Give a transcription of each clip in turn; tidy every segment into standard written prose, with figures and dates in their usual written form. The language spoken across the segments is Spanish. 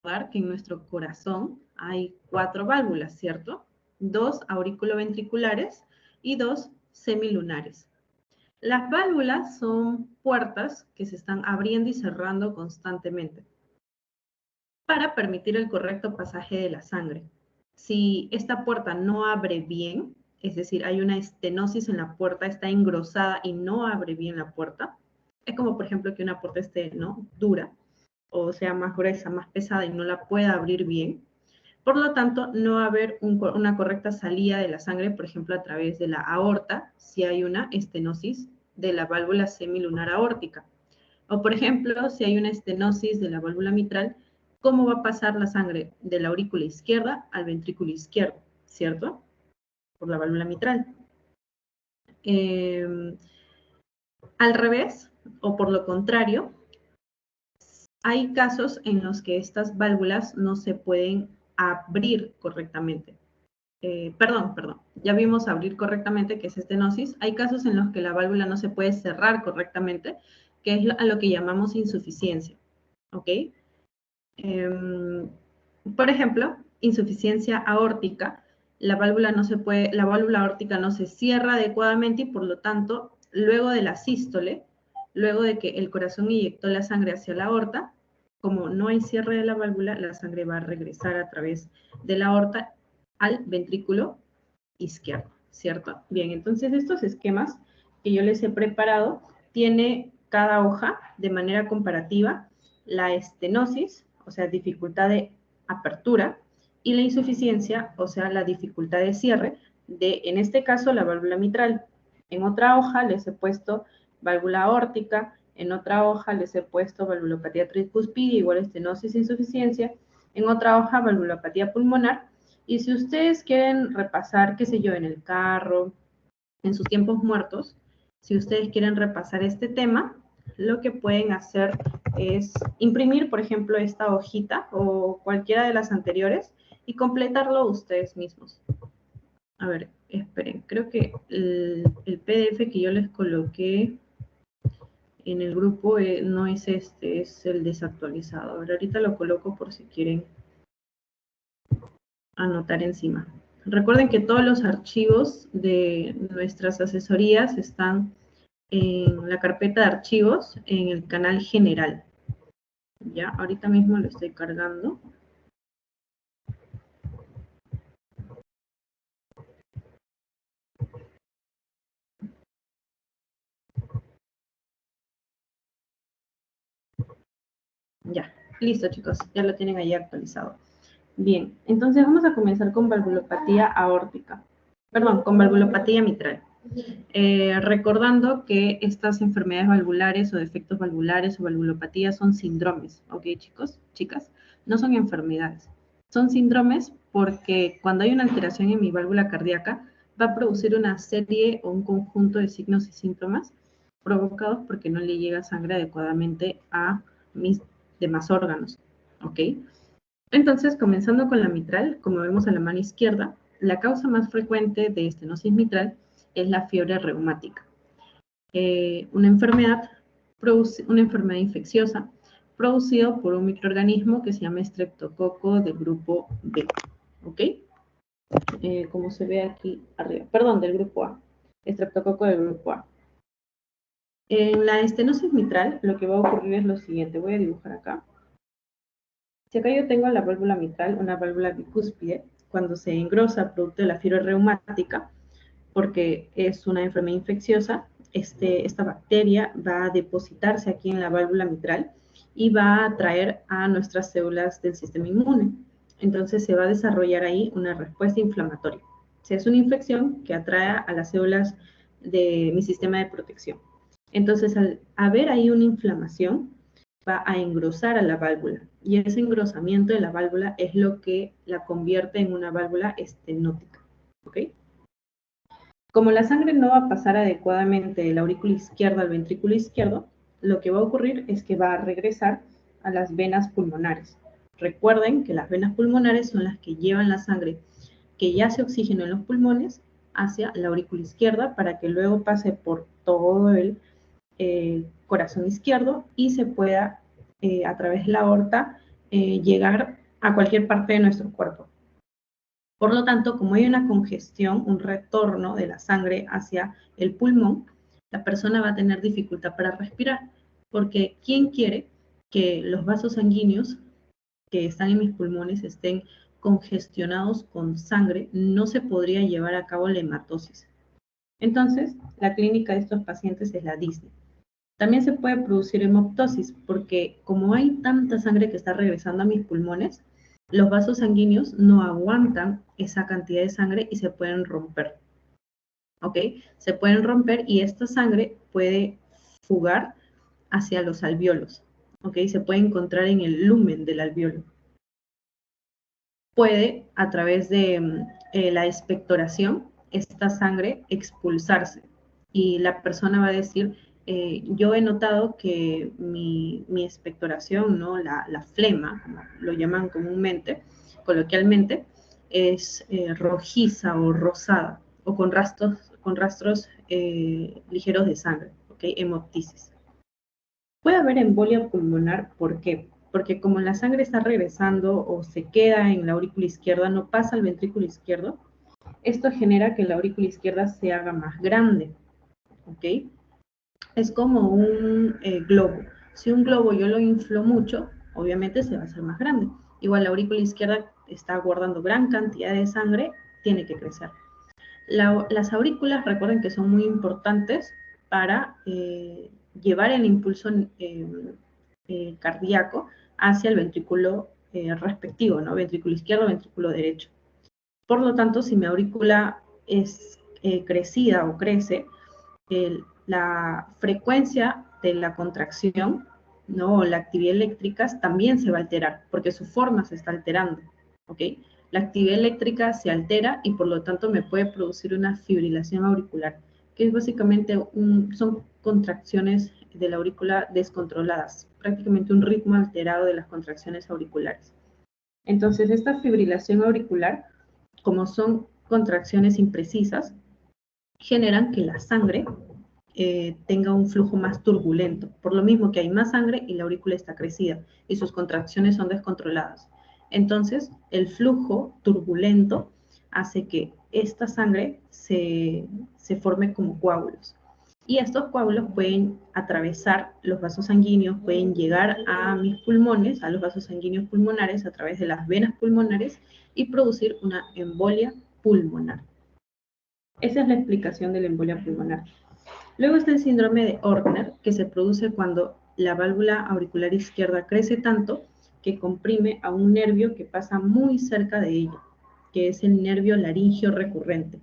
recordar que en nuestro corazón hay 4 válvulas, ¿cierto? 2 auriculoventriculares y 2 semilunares. Las válvulas son puertas que se están abriendo y cerrando constantemente para permitir el correcto pasaje de la sangre. Si esta puerta no abre bien, es decir, hay una estenosis en la puerta, está engrosada y no abre bien la puerta, es como por ejemplo que una puerta esté, ¿no?, dura, o sea, más gruesa, más pesada y no la pueda abrir bien. Por lo tanto, no va a haber una correcta salida de la sangre, por ejemplo, a través de la aorta, si hay una estenosis de la válvula semilunar aórtica. O, por ejemplo, si hay una estenosis de la válvula mitral, ¿cómo va a pasar la sangre de la aurícula izquierda al ventrículo izquierdo? ¿Cierto? Por la válvula mitral. Al revés, o por lo contrario, hay casos en los que estas válvulas no se pueden abrir correctamente. Perdón, ya vimos abrir correctamente, que es estenosis. Hay casos en los que la válvula no se puede cerrar correctamente, que es a lo que llamamos insuficiencia, ¿ok? Por ejemplo, insuficiencia aórtica, la válvula aórtica no se cierra adecuadamente y por lo tanto, luego de la sístole, luego de que el corazón inyectó la sangre hacia la aorta, como no hay cierre de la válvula, la sangre va a regresar a través de la aorta al ventrículo izquierdo, ¿cierto? Bien, entonces estos esquemas que yo les he preparado, tiene cada hoja de manera comparativa la estenosis, o sea, dificultad de apertura, y la insuficiencia, o sea, la dificultad de cierre de, en este caso, la válvula mitral. En otra hoja les he puesto válvula aórtica, en otra hoja les he puesto valvulopatía tricuspide, igual estenosis e insuficiencia, en otra hoja valvulopatía pulmonar. Y si ustedes quieren repasar, qué sé yo, en el carro, en sus tiempos muertos, si ustedes quieren repasar este tema, lo que pueden hacer es imprimir, por ejemplo, esta hojita o cualquiera de las anteriores y completarlo ustedes mismos. A ver, esperen, creo que el PDF que yo les coloqué en el grupo no es este, es el desactualizado. A ver, ahorita lo coloco por si quieren anotar encima. Recuerden que todos los archivos de nuestras asesorías están en la carpeta de archivos en el canal general. Ya, ahorita mismo lo estoy cargando. Ya, listo chicos, ya lo tienen ahí actualizado. Bien, entonces vamos a comenzar con valvulopatía aórtica. Perdón, con valvulopatía mitral. Recordando que estas enfermedades valvulares o defectos valvulares o valvulopatías son síndromes, ¿ok, chicos? Chicas, no son enfermedades. Son síndromes porque cuando hay una alteración en mi válvula cardíaca, va a producir una serie o un conjunto de signos y síntomas provocados porque no le llega sangre adecuadamente a mis demás órganos, ¿ok? Entonces, comenzando con la mitral, como vemos a la mano izquierda, la causa más frecuente de estenosis mitral es la fiebre reumática. Una enfermedad infecciosa producida por un microorganismo que se llama estreptococo del grupo B, ¿ok? Como se ve aquí arriba, perdón, del grupo A, estreptococo del grupo A. En la estenosis mitral, lo que va a ocurrir es lo siguiente, voy a dibujar acá. Si acá yo tengo la válvula mitral, una válvula bicúspide, cuando se engrosa producto de la fiebre reumática, porque es una enfermedad infecciosa, esta bacteria va a depositarse aquí en la válvula mitral y va a atraer a nuestras células del sistema inmune. Entonces se va a desarrollar ahí una respuesta inflamatoria. O sea, es una infección que atrae a las células de mi sistema de protección. Entonces, al haber ahí una inflamación, va a engrosar a la válvula y ese engrosamiento de la válvula es lo que la convierte en una válvula estenótica, ¿ok? Como la sangre no va a pasar adecuadamente de la aurícula izquierda al ventrículo izquierdo, lo que va a ocurrir es que va a regresar a las venas pulmonares. Recuerden que las venas pulmonares son las que llevan la sangre que ya se oxígeno en los pulmones hacia la aurícula izquierda para que luego pase por todo el corazón izquierdo y se pueda a través de la aorta llegar a cualquier parte de nuestro cuerpo. Por lo tanto, como hay una congestión, un retorno de la sangre hacia el pulmón, la persona va a tener dificultad para respirar, porque ¿quién quiere que los vasos sanguíneos que están en mis pulmones estén congestionados con sangre? No se podría llevar a cabo la hematosis. Entonces, la clínica de estos pacientes es la disnea. También se puede producir hemoptosis, porque como hay tanta sangre que está regresando a mis pulmones, los vasos sanguíneos no aguantan esa cantidad de sangre y se pueden romper. ¿Ok? Se pueden romper y esta sangre puede fugar hacia los alvéolos. ¿Ok? Se puede encontrar en el lumen del alvéolo. Puede, a través de la expectoración, esta sangre expulsarse. Y la persona va a decir, yo he notado que mi expectoración, ¿no? La flema, como lo llaman comúnmente, coloquialmente, es rojiza o rosada, o con rastros ligeros de sangre, ¿ok? Hemoptisis. Puede haber embolia pulmonar, ¿por qué? Porque como la sangre está regresando o se queda en la aurícula izquierda, no pasa al ventrículo izquierdo, esto genera que la aurícula izquierda se haga más grande, ¿ok? Es como un globo. Si un globo yo lo inflo mucho, obviamente se va a hacer más grande. Igual la aurícula izquierda está guardando gran cantidad de sangre, tiene que crecer. Las aurículas, recuerden que son muy importantes para llevar el impulso cardíaco hacia el ventrículo respectivo, ¿no? Ventrículo izquierdo, ventrículo derecho. Por lo tanto, si mi aurícula es crecida o crece, la frecuencia de la contracción, ¿no? La actividad eléctrica también se va a alterar, porque su forma se está alterando, ¿ok? La actividad eléctrica se altera y por lo tanto me puede producir una fibrilación auricular, que es básicamente son contracciones de la aurícula descontroladas, prácticamente un ritmo alterado de las contracciones auriculares. Entonces, esta fibrilación auricular, como son contracciones imprecisas, generan que la sangre tenga un flujo más turbulento, por lo mismo que hay más sangre y la aurícula está crecida y sus contracciones son descontroladas. Entonces, el flujo turbulento hace que esta sangre se forme como coágulos. Y estos coágulos pueden atravesar los vasos sanguíneos, pueden llegar a mis pulmones, a los vasos sanguíneos pulmonares a través de las venas pulmonares y producir una embolia pulmonar. Esa es la explicación de la embolia pulmonar. Luego está el síndrome de Ortner, que se produce cuando la válvula auricular izquierda crece tanto que comprime a un nervio que pasa muy cerca de ella, que es el nervio laringio recurrente.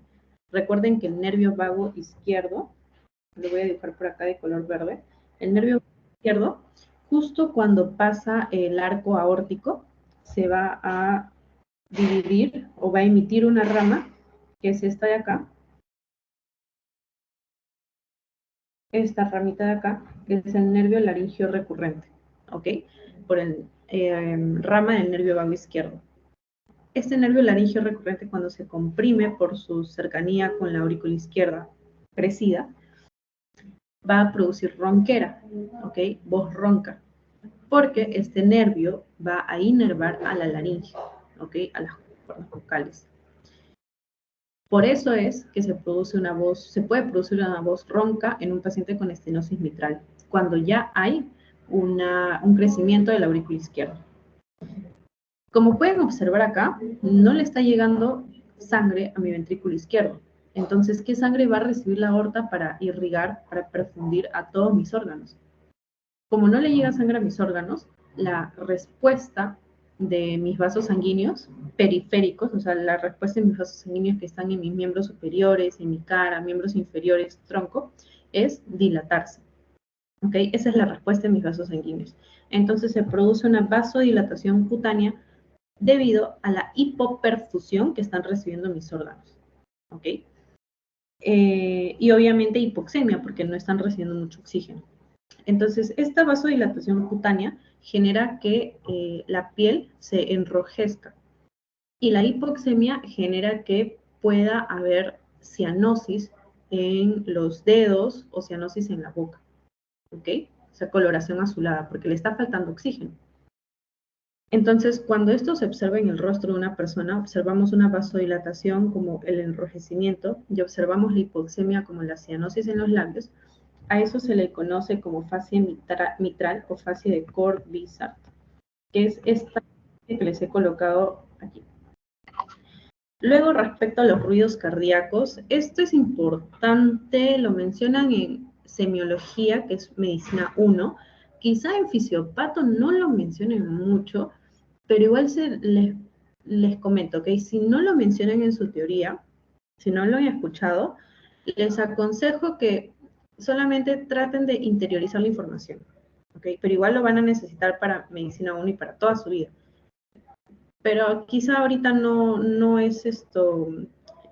Recuerden que el nervio vago izquierdo, lo voy a dibujar por acá de color verde, el nervio izquierdo, justo cuando pasa el arco aórtico, se va a dividir o va a emitir una rama, que es esta de acá, esta ramita de acá, que es el nervio laringio recurrente, ¿ok? Por el rama del nervio vago izquierdo. Este nervio laringio recurrente, cuando se comprime por su cercanía con la aurícula izquierda crecida, va a producir ronquera, ¿ok? Voz ronca, porque este nervio va a inervar a la laringe, ¿ok? A las cuerdas vocales. Por eso es que se puede producir una voz ronca en un paciente con estenosis mitral, cuando ya hay un crecimiento de la aurícula izquierda. Como pueden observar acá, no le está llegando sangre a mi ventrículo izquierdo. Entonces, ¿qué sangre va a recibir la aorta para irrigar, para perfundir a todos mis órganos? Como no le llega sangre a mis órganos, la respuesta de mis vasos sanguíneos periféricos, o sea, la respuesta de mis vasos sanguíneos que están en mis miembros superiores, en mi cara, miembros inferiores, tronco, es dilatarse. ¿Ok? Esa es la respuesta de mis vasos sanguíneos. Entonces se produce una vasodilatación cutánea debido a la hipoperfusión que están recibiendo mis órganos. ¿Ok? Y obviamente hipoxemia, porque no están recibiendo mucho oxígeno. Entonces, esta vasodilatación cutánea genera que la piel se enrojezca y la hipoxemia genera que pueda haber cianosis en los dedos o cianosis en la boca, ¿ok? O sea, coloración azulada, porque le está faltando oxígeno. Entonces, cuando esto se observa en el rostro de una persona, observamos una vasodilatación como el enrojecimiento y observamos la hipoxemia como la cianosis en los labios. A eso se le conoce como fascia mitral o fascia de Corb-Bissart, que es esta que les he colocado aquí. Luego, respecto a los ruidos cardíacos, esto es importante, lo mencionan en semiología, que es medicina 1. Quizá en fisiopato no lo mencionen mucho, pero igual les comento, ¿ok? Si no lo mencionan en su teoría, si no lo han escuchado, les aconsejo que solamente traten de interiorizar la información, ¿ok? Pero igual lo van a necesitar para medicina 1 y para toda su vida. Pero quizá ahorita no es esto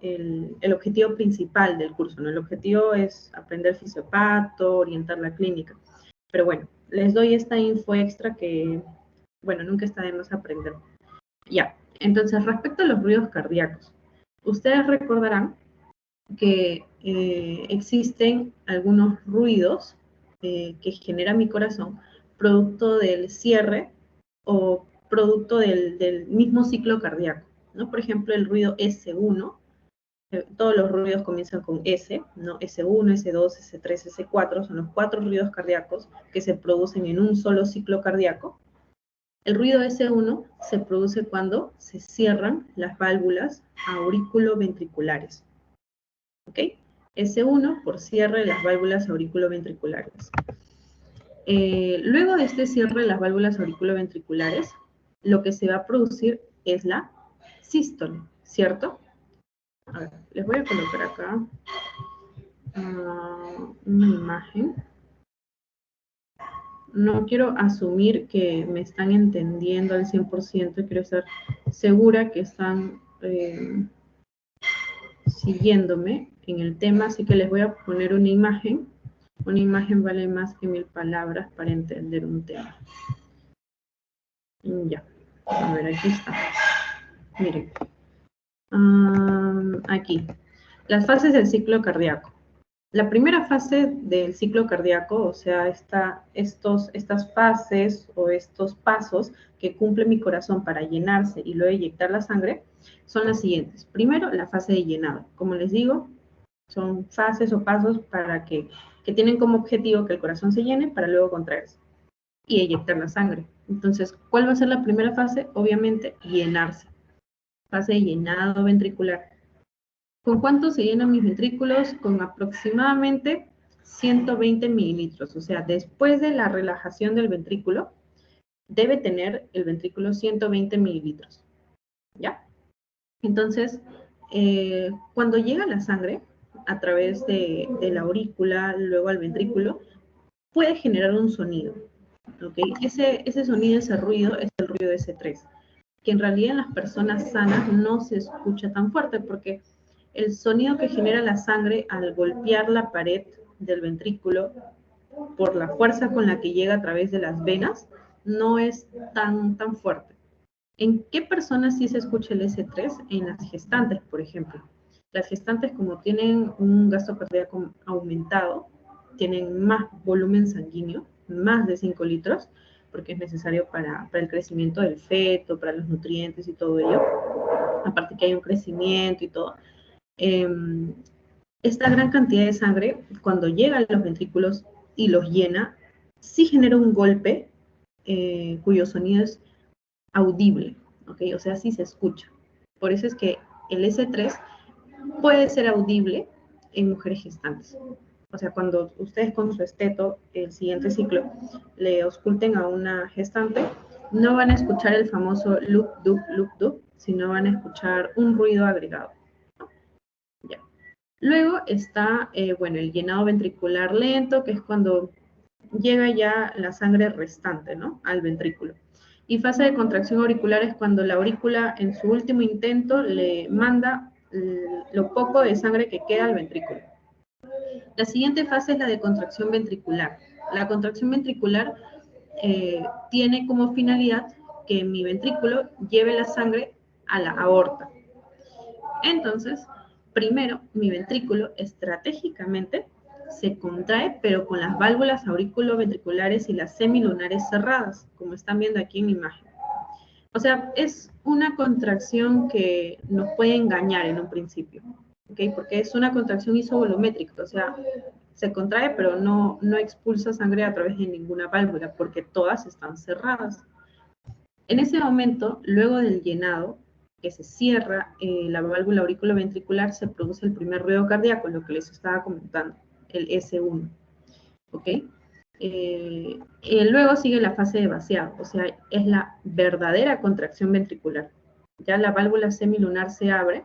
el objetivo principal del curso, ¿no? El objetivo es aprender fisiopato, orientar la clínica. Pero bueno, les doy esta info extra que, bueno, nunca está de más aprender. Ya, entonces respecto a los ruidos cardíacos, ustedes recordarán que existen algunos ruidos que genera mi corazón producto del cierre o producto del mismo ciclo cardíaco, ¿no? Por ejemplo, el ruido S1, todos los ruidos comienzan con S, ¿no? S1, S2, S3, S4, son los 4 ruidos cardíacos que se producen en un solo ciclo cardíaco. El ruido S1 se produce cuando se cierran las válvulas auriculoventriculares, ¿ok? S1 por cierre de las válvulas auriculoventriculares. Luego de este cierre de las válvulas auriculoventriculares, lo que se va a producir es la sístole, ¿cierto? A ver, les voy a colocar acá una imagen. No quiero asumir que me están entendiendo al 100%, quiero estar segura que están siguiéndome en el tema, así que les voy a poner una imagen. Una imagen vale más que 1000 palabras para entender un tema. Ya, a ver, aquí está. Miren. Aquí, las fases del ciclo cardíaco. La primera fase del ciclo cardíaco, o sea, estas fases o estos pasos que cumple mi corazón para llenarse y luego inyectar la sangre, son las siguientes. Primero, la fase de llenado. Como les digo, son fases o pasos para que tienen como objetivo que el corazón se llene para luego contraerse y inyectar la sangre. Entonces, ¿cuál va a ser la primera fase? Obviamente, llenarse. Fase de llenado ventricular. ¿Con cuánto se llenan mis ventrículos? Con aproximadamente 120 mililitros. O sea, después de la relajación del ventrículo, debe tener el ventrículo 120 mililitros. ¿Ya? Entonces, cuando llega la sangre a través de la aurícula, luego al ventrículo, puede generar un sonido. ¿Okay? Ese sonido, ese ruido, es el ruido de S3, que en realidad en las personas sanas no se escucha tan fuerte porque el sonido que genera la sangre al golpear la pared del ventrículo por la fuerza con la que llega a través de las venas no es tan fuerte. ¿En qué personas sí se escucha el S3? En las gestantes, por ejemplo. Las gestantes, como tienen un gasto cardíaco aumentado, tienen más volumen sanguíneo, más de 5 litros, porque es necesario para el crecimiento del feto, para los nutrientes y todo ello. Aparte que hay un crecimiento y todo. Esta gran cantidad de sangre, cuando llega a los ventrículos y los llena, sí genera un golpe cuyo sonido es audible, ¿ok? O sea, sí se escucha. Por eso es que el S3 puede ser audible en mujeres gestantes. O sea, cuando ustedes con su esteto, el siguiente ciclo, le ausculten a una gestante, no van a escuchar el famoso loop, dup, sino van a escuchar un ruido agregado. Ya. Luego está, bueno, el llenado ventricular lento, que es cuando llega ya la sangre restante, ¿no? Al ventrículo. Y fase de contracción auricular es cuando la aurícula en su último intento le manda lo poco de sangre que queda al ventrículo. La siguiente fase es la de contracción ventricular. La contracción ventricular tiene como finalidad que mi ventrículo lleve la sangre a la aorta. Entonces, primero, mi ventrículo estratégicamente se contrae, pero con las válvulas auriculoventriculares y las semilunares cerradas, como están viendo aquí en mi imagen. O sea, es una contracción que nos puede engañar en un principio, ¿ok? Porque es una contracción isovolumétrica, o sea, se contrae pero no expulsa sangre a través de ninguna válvula porque todas están cerradas. En ese momento, luego del llenado, que se cierra la válvula auriculoventricular, se produce el primer ruido cardíaco, lo que les estaba comentando, el S1, ¿ok? Luego sigue la fase de vaciado, o sea, es la verdadera contracción ventricular. Ya la válvula semilunar se abre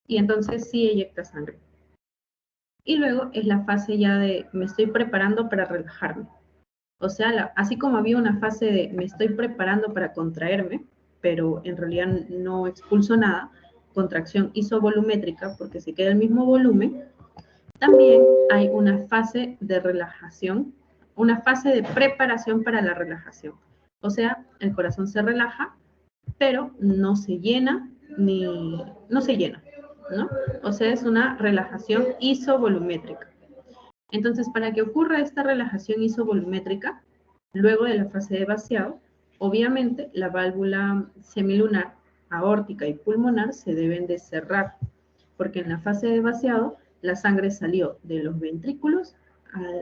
y entonces sí eyecta sangre. Y luego es la fase ya de me estoy preparando para relajarme. O sea, así como había una fase de me estoy preparando para contraerme, pero en realidad no expulso nada, contracción isovolumétrica porque se queda el mismo volumen, también hay una fase de relajación, una fase de preparación para la relajación. O sea, el corazón se relaja, pero no se llena no se llena, ¿no? O sea, es una relajación isovolumétrica. Entonces, para que ocurra esta relajación isovolumétrica, luego de la fase de vaciado, obviamente la válvula semilunar, aórtica y pulmonar se deben de cerrar, porque en la fase de vaciado la sangre salió de los ventrículos,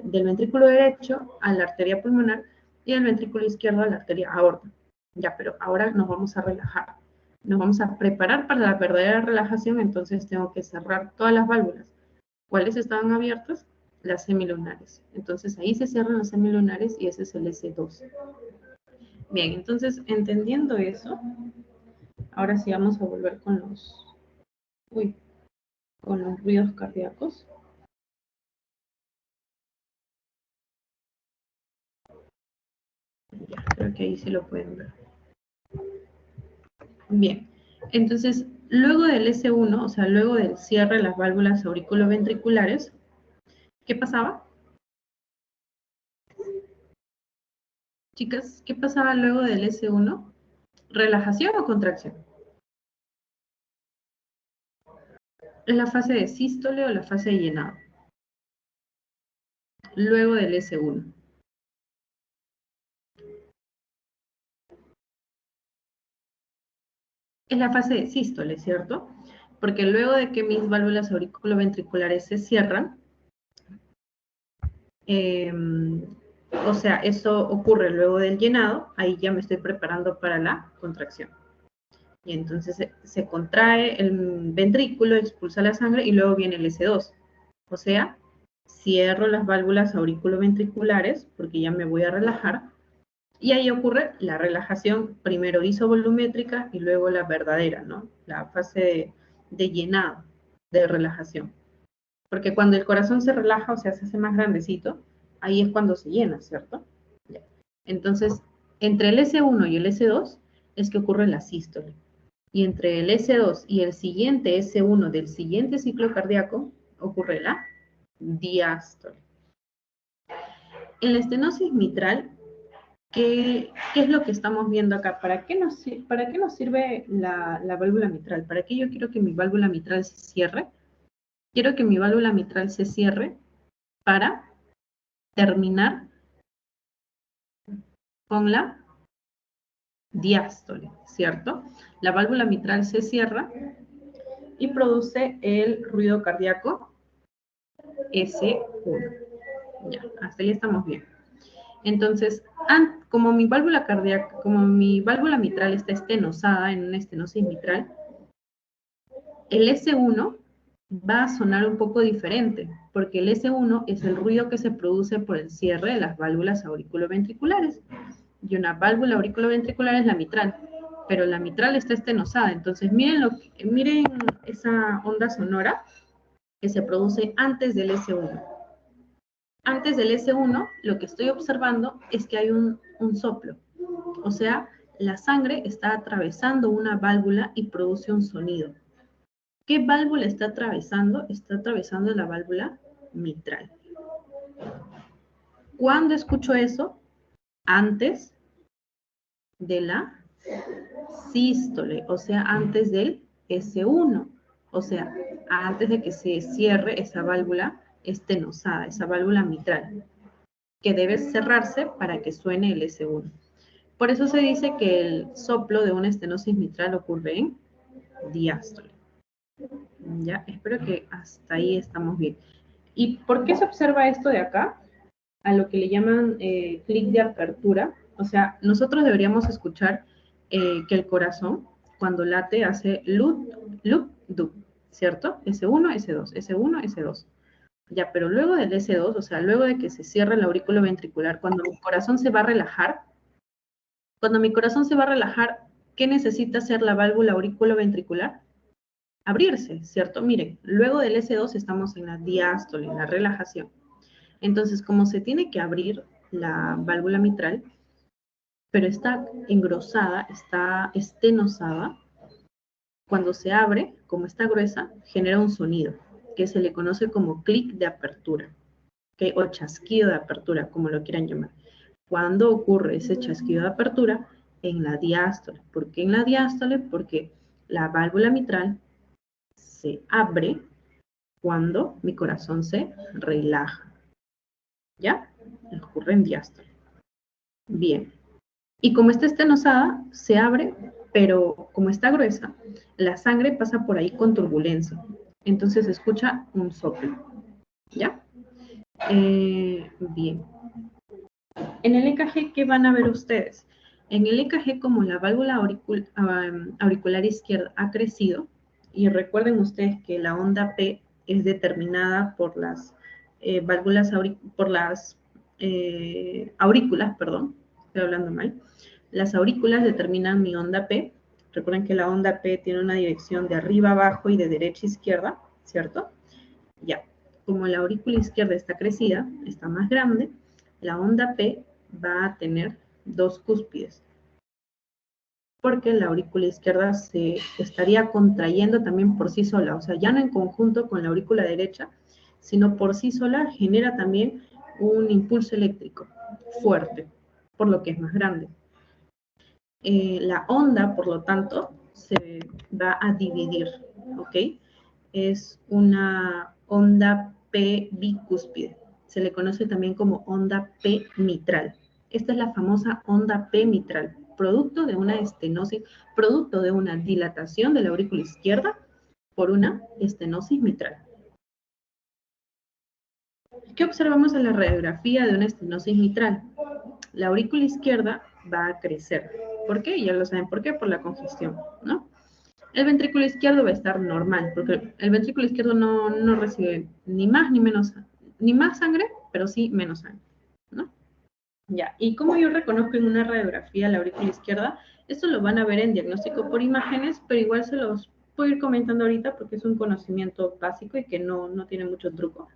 del ventrículo derecho a la arteria pulmonar y del ventrículo izquierdo a la arteria aorta. Ya, pero ahora nos vamos a relajar. Nos vamos a preparar para la verdadera relajación, entonces tengo que cerrar todas las válvulas. ¿Cuáles estaban abiertas? Las semilunares. Entonces ahí se cierran las semilunares y ese es el S2. Bien, entonces entendiendo eso, ahora sí vamos a volver con con los ruidos cardíacos. Ya, creo que ahí sí lo pueden ver. Bien, entonces luego del S1, o sea, luego del cierre de las válvulas auriculoventriculares, ¿qué pasaba? Chicas, ¿qué pasaba luego del S1? ¿Relajación o contracción? ¿Es la fase de sístole o la fase de llenado? Luego del S1. Es la fase de sístole, ¿cierto? Porque luego de que mis válvulas auriculoventriculares se cierran, o sea, eso ocurre luego del llenado, ahí ya me estoy preparando para la contracción. Y entonces se contrae el ventrículo, expulsa la sangre y luego viene el S2. O sea, cierro las válvulas auriculoventriculares porque ya me voy a relajar. Y ahí ocurre la relajación, primero isovolumétrica y luego la verdadera, ¿no? La fase de llenado, de relajación. Porque cuando el corazón se relaja, o sea, se hace más grandecito, ahí es cuando se llena, ¿cierto? Entonces, entre el S1 y el S2 es que ocurre la sístole. Y entre el S2 y el siguiente S1 del siguiente ciclo cardíaco ocurre la diástole. En la estenosis mitral, ¿qué es lo que estamos viendo acá? ¿Para qué nos sirve la válvula mitral? ¿Para qué yo quiero que mi válvula mitral se cierre? Quiero que mi válvula mitral se cierre para terminar con la diástole, ¿cierto? La válvula mitral se cierra y produce el ruido cardíaco S1. Ya, hasta ahí estamos bien. Entonces, como mi válvula cardíaca, como mi válvula mitral está estenosada en una estenosis mitral, el S1 va a sonar un poco diferente, porque el S1 es el ruido que se produce por el cierre de las válvulas auriculoventriculares. Y una válvula auriculoventricular es la mitral, pero la mitral está estenosada. Entonces, miren esa onda sonora que se produce antes del S1. Antes del S1, lo que estoy observando es que hay un soplo. O sea, la sangre está atravesando una válvula y produce un sonido. ¿Qué válvula está atravesando? Está atravesando la válvula mitral. ¿Cuándo escucho eso? Antes de la sístole, o sea, antes del S1, o sea, antes de que se cierre esa válvula estenosada, esa válvula mitral, que debe cerrarse para que suene el S1. Por eso se dice que el soplo de una estenosis mitral ocurre en diástole. Ya, espero que hasta ahí estamos bien. ¿Y por qué se observa esto de acá? A lo que le llaman clic de apertura. O sea, nosotros deberíamos escuchar que el corazón, cuando late, hace loop, loop, loop, ¿cierto? S1, S2, S1, S2. Ya, pero luego del S2, o sea, luego de que se cierra el aurículo ventricular, cuando mi corazón se va a relajar, ¿qué necesita hacer la válvula auriculoventricular? Abrirse, ¿cierto? Miren, luego del S2 estamos en la diástole, en la relajación. Entonces, como se tiene que abrir la válvula mitral, pero está engrosada, está estenosada, cuando se abre, como está gruesa, genera un sonido que se le conoce como clic de apertura, ¿okay? O chasquido de apertura, como lo quieran llamar. ¿Cuándo ocurre ese chasquido de apertura? En la diástole. ¿Por qué en la diástole? Porque la válvula mitral se abre cuando mi corazón se relaja. ¿Ya? Ocurre en diástole. Bien. Y como está estenosada, se abre, pero como está gruesa, la sangre pasa por ahí con turbulencia. Entonces se escucha un soplo. ¿Ya? Bien. En el EKG, ¿qué van a ver ustedes? En el EKG, como la válvula auricular izquierda ha crecido, y recuerden ustedes que la onda P es determinada por las aurículas, perdón, estoy hablando mal. Las aurículas determinan mi onda P. Recuerden que la onda P tiene una dirección de arriba abajo y de derecha a izquierda, ¿cierto? Ya. Como la aurícula izquierda está crecida, está más grande, la onda P va a tener dos cúspides, porque la aurícula izquierda se estaría contrayendo también por sí sola, o sea, ya no en conjunto con la aurícula derecha, sino por sí sola genera también un impulso eléctrico fuerte, por lo que es más grande. La onda, por lo tanto, se va a dividir, ¿ok? Es una onda P bicúspide. Se le conoce también como onda P mitral. Esta es la famosa onda P mitral, producto de una estenosis, producto de una dilatación de la aurícula izquierda por una estenosis mitral. ¿Qué observamos en la radiografía de una estenosis mitral? La aurícula izquierda va a crecer. ¿Por qué? Ya lo saben por qué, por la congestión, ¿no? El ventrículo izquierdo va a estar normal, porque el ventrículo izquierdo no recibe ni más ni menos, ni más sangre, pero sí menos sangre, ¿no? Ya, y como yo reconozco en una radiografía la aurícula izquierda, esto lo van a ver en diagnóstico por imágenes, pero igual se los puedo ir comentando ahorita porque es un conocimiento básico y que no tiene mucho truco.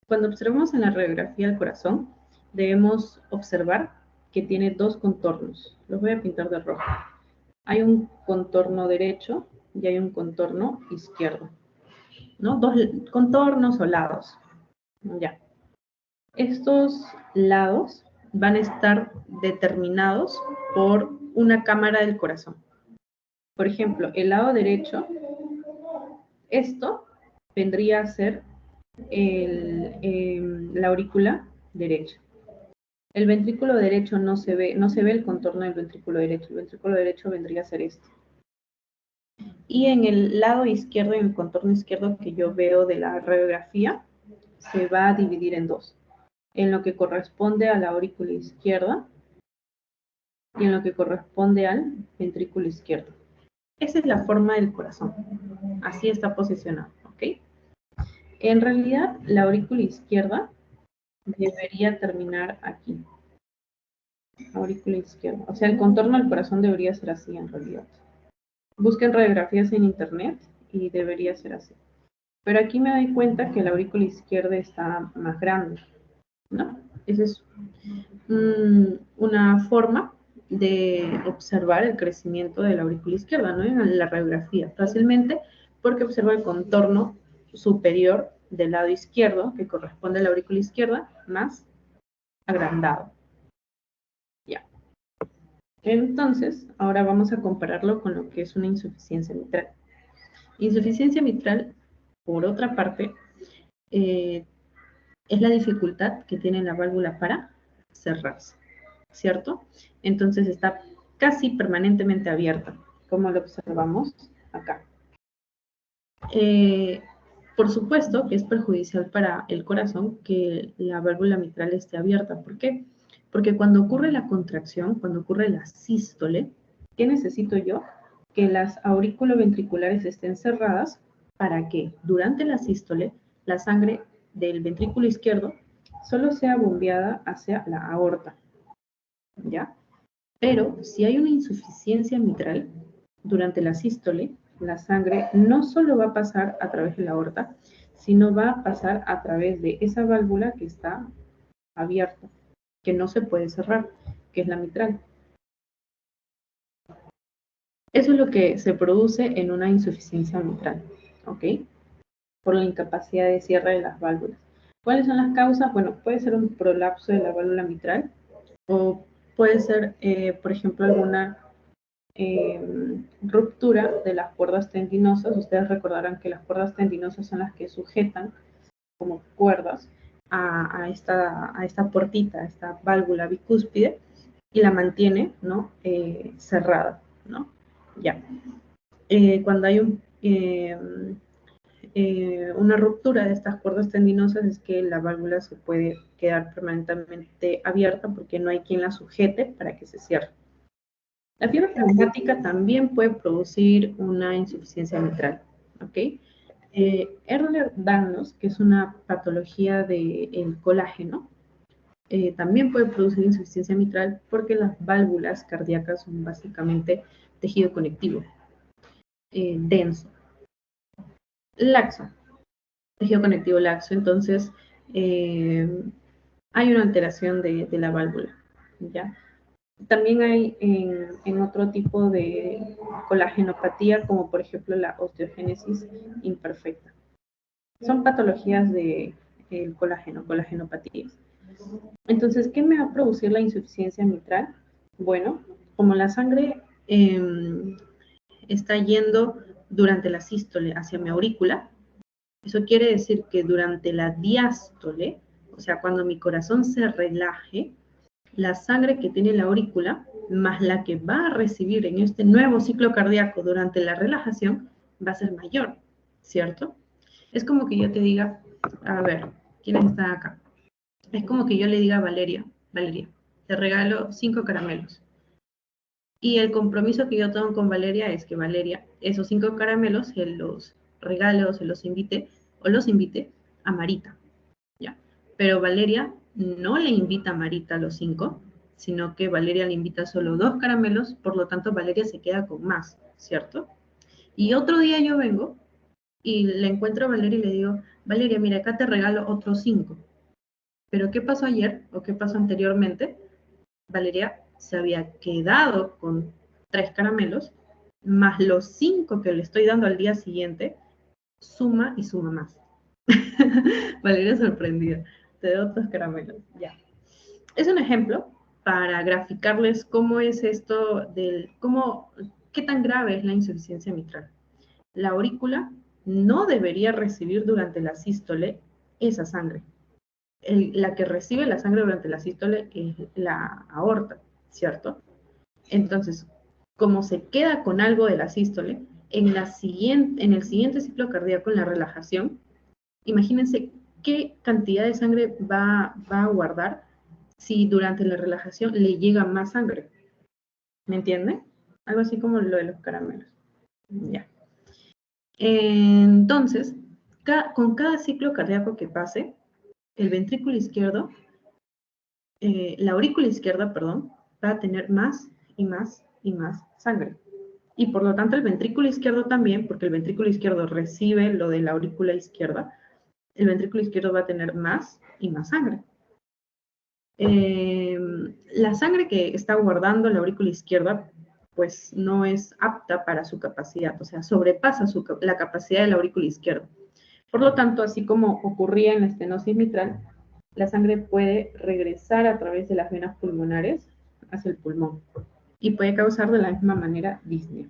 Cuando observamos en la radiografía del corazón, debemos observar que tiene dos contornos. Los voy a pintar de rojo. Hay un contorno derecho y hay un contorno izquierdo, ¿no? Dos contornos o lados. Ya. Estos lados van a estar determinados por una cámara del corazón. Por ejemplo, el lado derecho, esto vendría a ser la aurícula derecha. El ventrículo derecho no se ve el contorno del ventrículo derecho. El ventrículo derecho vendría a ser este. Y en el lado izquierdo, en el contorno izquierdo que yo veo de la radiografía, se va a dividir en dos. En lo que corresponde a la aurícula izquierda y en lo que corresponde al ventrículo izquierdo. Esa es la forma del corazón. Así está posicionado, ¿ok? En realidad, la aurícula izquierda debería terminar aquí. Aurícula izquierda. O sea, el contorno del corazón debería ser así en realidad. Busquen radiografías en internet y debería ser así. Pero aquí me doy cuenta que la aurícula izquierda está más grande, ¿no? Esa es una forma de observar el crecimiento de la aurícula izquierda, ¿no? En la radiografía, fácilmente, porque observa el contorno superior del lado izquierdo, que corresponde a la aurícula izquierda, más agrandado. Ya. Entonces, ahora vamos a compararlo con lo que es una insuficiencia mitral. Insuficiencia mitral, por otra parte, es la dificultad que tiene la válvula para cerrarse. ¿cierto? Entonces está casi permanentemente abierta, como lo observamos acá. Por supuesto que es perjudicial para el corazón que la válvula mitral esté abierta. ¿Por qué? Porque cuando ocurre la contracción, cuando ocurre la sístole, ¿qué necesito yo? Que las aurículo-ventriculares estén cerradas para que durante la sístole la sangre del ventrículo izquierdo solo sea bombeada hacia la aorta, ¿ya? Pero si hay una insuficiencia mitral durante la sístole, la sangre no solo va a pasar a través de la aorta, sino va a pasar a través de esa válvula que está abierta, que no se puede cerrar, que es la mitral. Eso es lo que se produce en una insuficiencia mitral, ¿ok? Por la incapacidad de cierre de las válvulas. ¿Cuáles son las causas? Bueno, puede ser un prolapso de la válvula mitral o puede ser, por ejemplo, alguna ruptura de las cuerdas tendinosas. Ustedes recordarán que las cuerdas tendinosas son las que sujetan como cuerdas a esta puertita, a esta válvula bicúspide y la mantiene, ¿no? Cerrada, ¿no? Ya. Cuando hay una ruptura de estas cuerdas tendinosas es que la válvula se puede quedar permanentemente abierta porque no hay quien la sujete para que se cierre. La fiebre reumática también puede producir una insuficiencia mitral, ¿ok? Ehlers-Danlos, que es una patología del colágeno, también puede producir insuficiencia mitral porque las válvulas cardíacas son básicamente tejido conectivo, denso, laxo, tejido conectivo laxo, entonces hay una alteración de la válvula, ¿ya? También hay en otro tipo de colagenopatía, como por ejemplo la osteogénesis imperfecta. Son patologías del colágeno, colagenopatías. Entonces, ¿qué me va a producir la insuficiencia mitral? Bueno, como la sangre está yendo durante la sístole hacia mi aurícula, eso quiere decir que durante la diástole, o sea, cuando mi corazón se relaje, la sangre que tiene la aurícula más la que va a recibir en este nuevo ciclo cardíaco durante la relajación va a ser mayor, ¿cierto? Es como que yo te diga, a ver, ¿quiénes están acá? Es como que yo le diga a Valeria, Valeria, te regalo 5 caramelos. Y el compromiso que yo tengo con Valeria es que Valeria, esos 5 caramelos, se los regale o se los invite, o los invite a Marita, ¿ya? Pero Valeria no le invita a Marita los 5, sino que Valeria le invita solo 2 caramelos, por lo tanto Valeria se queda con más, ¿cierto? Y otro día yo vengo y le encuentro a Valeria y le digo, Valeria, mira, acá te regalo otros 5. Pero ¿qué pasó ayer o qué pasó anteriormente? Valeria se había quedado con 3 caramelos, más los 5 que le estoy dando al día siguiente, suma y suma más. Valeria sorprendida, te doy otros caramelos, ya. Es un ejemplo para graficarles cómo es esto qué tan grave es la insuficiencia mitral. La aurícula no debería recibir durante la sístole esa sangre. La que recibe la sangre durante la sístole es la aorta, ¿cierto? Entonces, como se queda con algo de la sístole, en el siguiente ciclo cardíaco, en la relajación, imagínense qué cantidad de sangre va a guardar si durante la relajación le llega más sangre. ¿Me entienden? Algo así como lo de los caramelos. Ya. Entonces, con cada ciclo cardíaco que pase, el ventrículo izquierdo, la aurícula izquierda, perdón, va a tener más y más y más sangre. Y por lo tanto el ventrículo izquierdo también, porque el ventrículo izquierdo recibe lo de la aurícula izquierda, el ventrículo izquierdo va a tener más y más sangre. La sangre que está guardando la aurícula izquierda, pues no es apta para su capacidad, o sea, sobrepasa la capacidad de la aurícula izquierda. Por lo tanto, así como ocurría en la estenosis mitral, la sangre puede regresar a través de las venas pulmonares hacia el pulmón y puede causar de la misma manera disnea.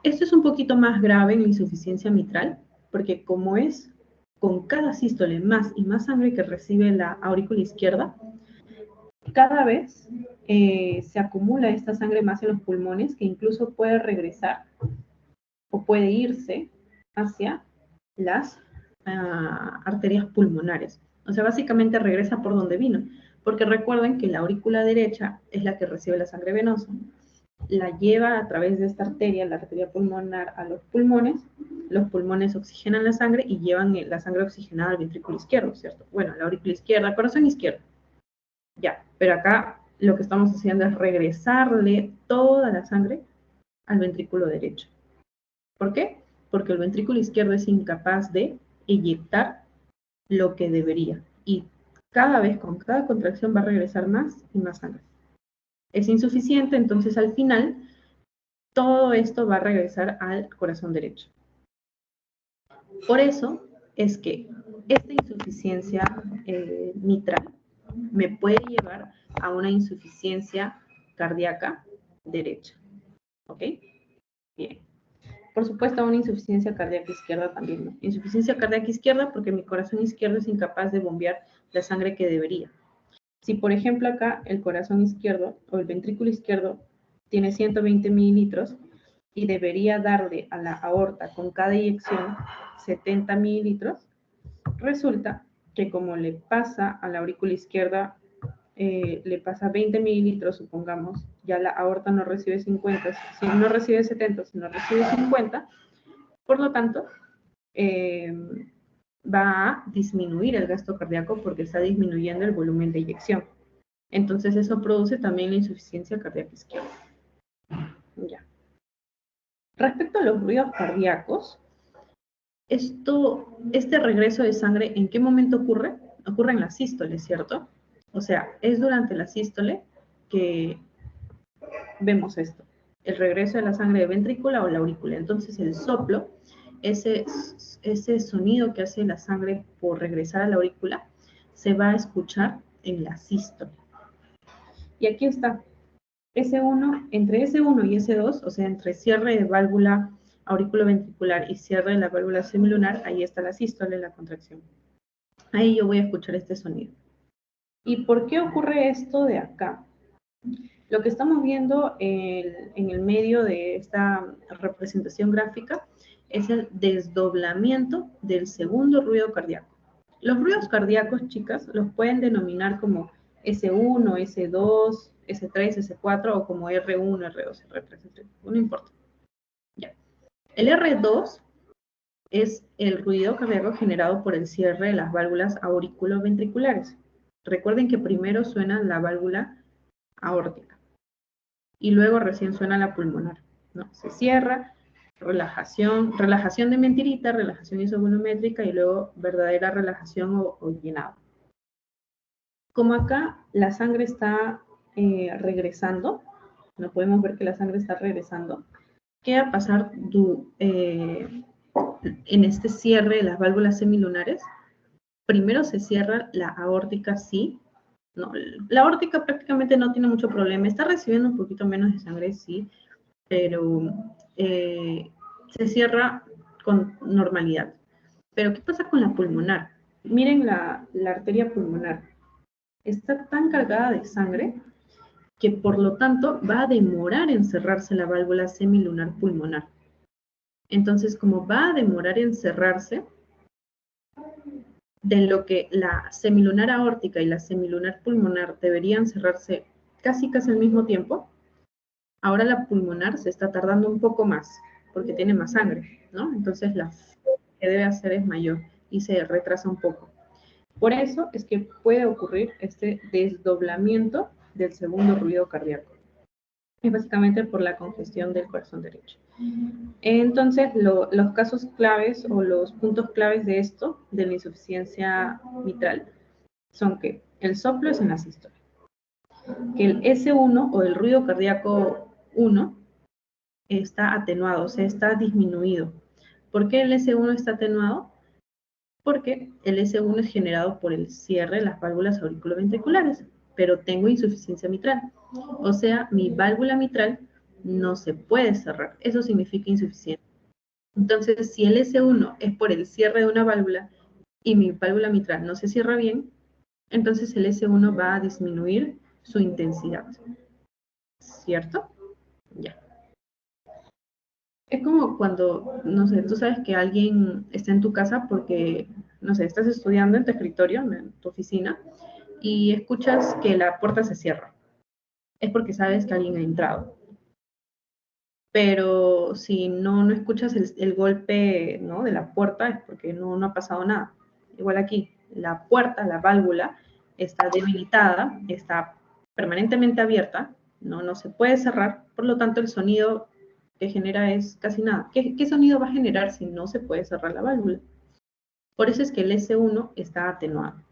Esto es un poquito más grave en la insuficiencia mitral, porque como es con cada sístole más y más sangre que recibe la aurícula izquierda, cada vez se acumula esta sangre más en los pulmones, que incluso puede regresar o puede irse hacia las arterias pulmonares. O sea, básicamente regresa por donde vino, porque recuerden que la aurícula derecha es la que recibe la sangre venosa, la lleva a través de esta arteria, la arteria pulmonar, a los pulmones oxigenan la sangre y llevan la sangre oxigenada al ventrículo izquierdo, ¿cierto? Bueno, la aurícula izquierda, corazón izquierdo. Ya, pero acá lo que estamos haciendo es regresarle toda la sangre al ventrículo derecho. ¿Por qué? Porque el ventrículo izquierdo es incapaz de inyectar lo que debería. Y cada vez, con cada contracción, va a regresar más y más sangre. Es insuficiente, entonces al final todo esto va a regresar al corazón derecho. Por eso es que esta insuficiencia mitral me puede llevar a una insuficiencia cardíaca derecha. ¿Ok? Bien. Por supuesto, a una insuficiencia cardíaca izquierda también, ¿no? Insuficiencia cardíaca izquierda porque mi corazón izquierdo es incapaz de bombear la sangre que debería. Si, por ejemplo, acá el corazón izquierdo o el ventrículo izquierdo tiene 120 mililitros y debería darle a la aorta con cada inyección 70 mililitros, resulta que como le pasa a la aurícula izquierda, le pasa 20 mililitros, supongamos, ya la aorta no recibe 50, si no recibe 70, sino recibe 50, por lo tanto, va a disminuir el gasto cardíaco porque está disminuyendo el volumen de eyección. Entonces eso produce también la insuficiencia cardíaca izquierda. Ya. Respecto a los ruidos cardíacos, este regreso de sangre, ¿en qué momento ocurre? Ocurre en la sístole, ¿cierto? O sea, es durante la sístole que vemos esto, el regreso de la sangre de ventrícula o la aurícula. Entonces el soplo, ese sonido que hace la sangre por regresar a la aurícula, se va a escuchar en la sístole. Y aquí está, S1, entre S1 y S2, o sea, entre cierre de válvula auriculoventricular y cierre de la válvula semilunar, ahí está la sístole, la contracción. Ahí yo voy a escuchar este sonido. ¿Y por qué ocurre esto de acá? Lo que estamos viendo en el medio de esta representación gráfica es el desdoblamiento del segundo ruido cardíaco. Los ruidos cardíacos, chicas, los pueden denominar como S1, S2, S3, S4 o como R1, R2, R3, R3, no importa. Ya. El R2 es el ruido cardíaco generado por el cierre de las válvulas auriculoventriculares. Recuerden que primero suena la válvula aórtica y luego recién suena la pulmonar, ¿no? Se cierra, relajación de mentirita, relajación isovolumétrica y luego verdadera relajación o llenado. Como acá la sangre está regresando, no podemos ver que la sangre está regresando, ¿qué va a pasar en este cierre de las válvulas semilunares? Primero se cierra la aórtica, sí. No, la aórtica prácticamente no tiene mucho problema, está recibiendo un poquito menos de sangre, sí, pero se cierra con normalidad. Pero ¿qué pasa con la pulmonar? Miren la arteria pulmonar. Está tan cargada de sangre que por lo tanto va a demorar en cerrarse la válvula semilunar pulmonar. Entonces, como va a demorar en cerrarse, de lo que la semilunar aórtica y la semilunar pulmonar deberían cerrarse casi al mismo tiempo, ahora la pulmonar se está tardando un poco más porque tiene más sangre, ¿no? Entonces la que debe hacer es mayor y se retrasa un poco. Por eso es que puede ocurrir este desdoblamiento del segundo ruido cardíaco. Es básicamente por la congestión del corazón derecho. Entonces, los casos claves o los puntos claves de esto, de la insuficiencia mitral, son que el soplo es en la sístole, que el S1 o el ruido cardíaco 1 está atenuado, o sea, está disminuido. ¿Por qué el S1 está atenuado? Porque el S1 es generado por el cierre de las válvulas auriculoventriculares, pero tengo insuficiencia mitral. O sea, mi válvula mitral no se puede cerrar. Eso significa insuficiencia. Entonces, si el S1 es por el cierre de una válvula y mi válvula mitral no se cierra bien, entonces el S1 va a disminuir su intensidad, ¿cierto? Ya. Es como cuando, no sé, tú sabes que alguien está en tu casa porque, no sé, estás estudiando en tu escritorio, en tu oficina, y escuchas que la puerta se cierra. Es porque sabes que alguien ha entrado. Pero si no escuchas el golpe, ¿no?, de la puerta, es porque no ha pasado nada. Igual aquí, la puerta, la válvula, está debilitada, está permanentemente abierta, no se puede cerrar, por lo tanto el sonido que genera es casi nada. ¿Qué sonido va a generar si no se puede cerrar la válvula? Por eso es que el S1 está atenuado.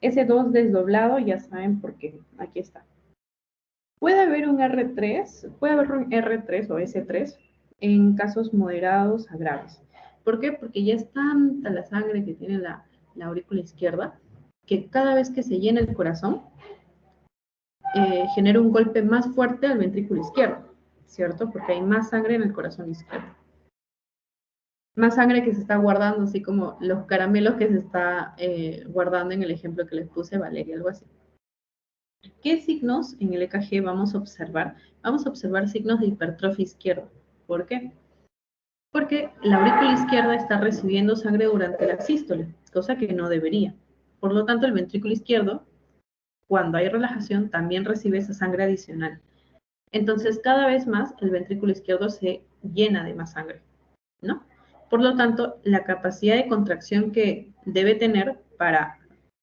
S2 desdoblado, ya saben por qué, aquí está. Puede haber un R3 o S3 en casos moderados a graves. ¿Por qué? Porque ya es tanta la sangre que tiene la aurícula izquierda que cada vez que se llena el corazón genera un golpe más fuerte al ventrículo izquierdo, ¿cierto? Porque hay más sangre en el corazón izquierdo. Más sangre que se está guardando, así como los caramelos que se está guardando en el ejemplo que les puse, Valeria, algo así. ¿Qué signos en el EKG vamos a observar? Vamos a observar signos de hipertrofia izquierda. ¿Por qué? Porque la aurícula izquierda está recibiendo sangre durante la sístole, cosa que no debería. Por lo tanto, el ventrículo izquierdo, cuando hay relajación, también recibe esa sangre adicional. Entonces, cada vez más el ventrículo izquierdo se llena de más sangre, ¿no? Por lo tanto, la capacidad de contracción que debe tener para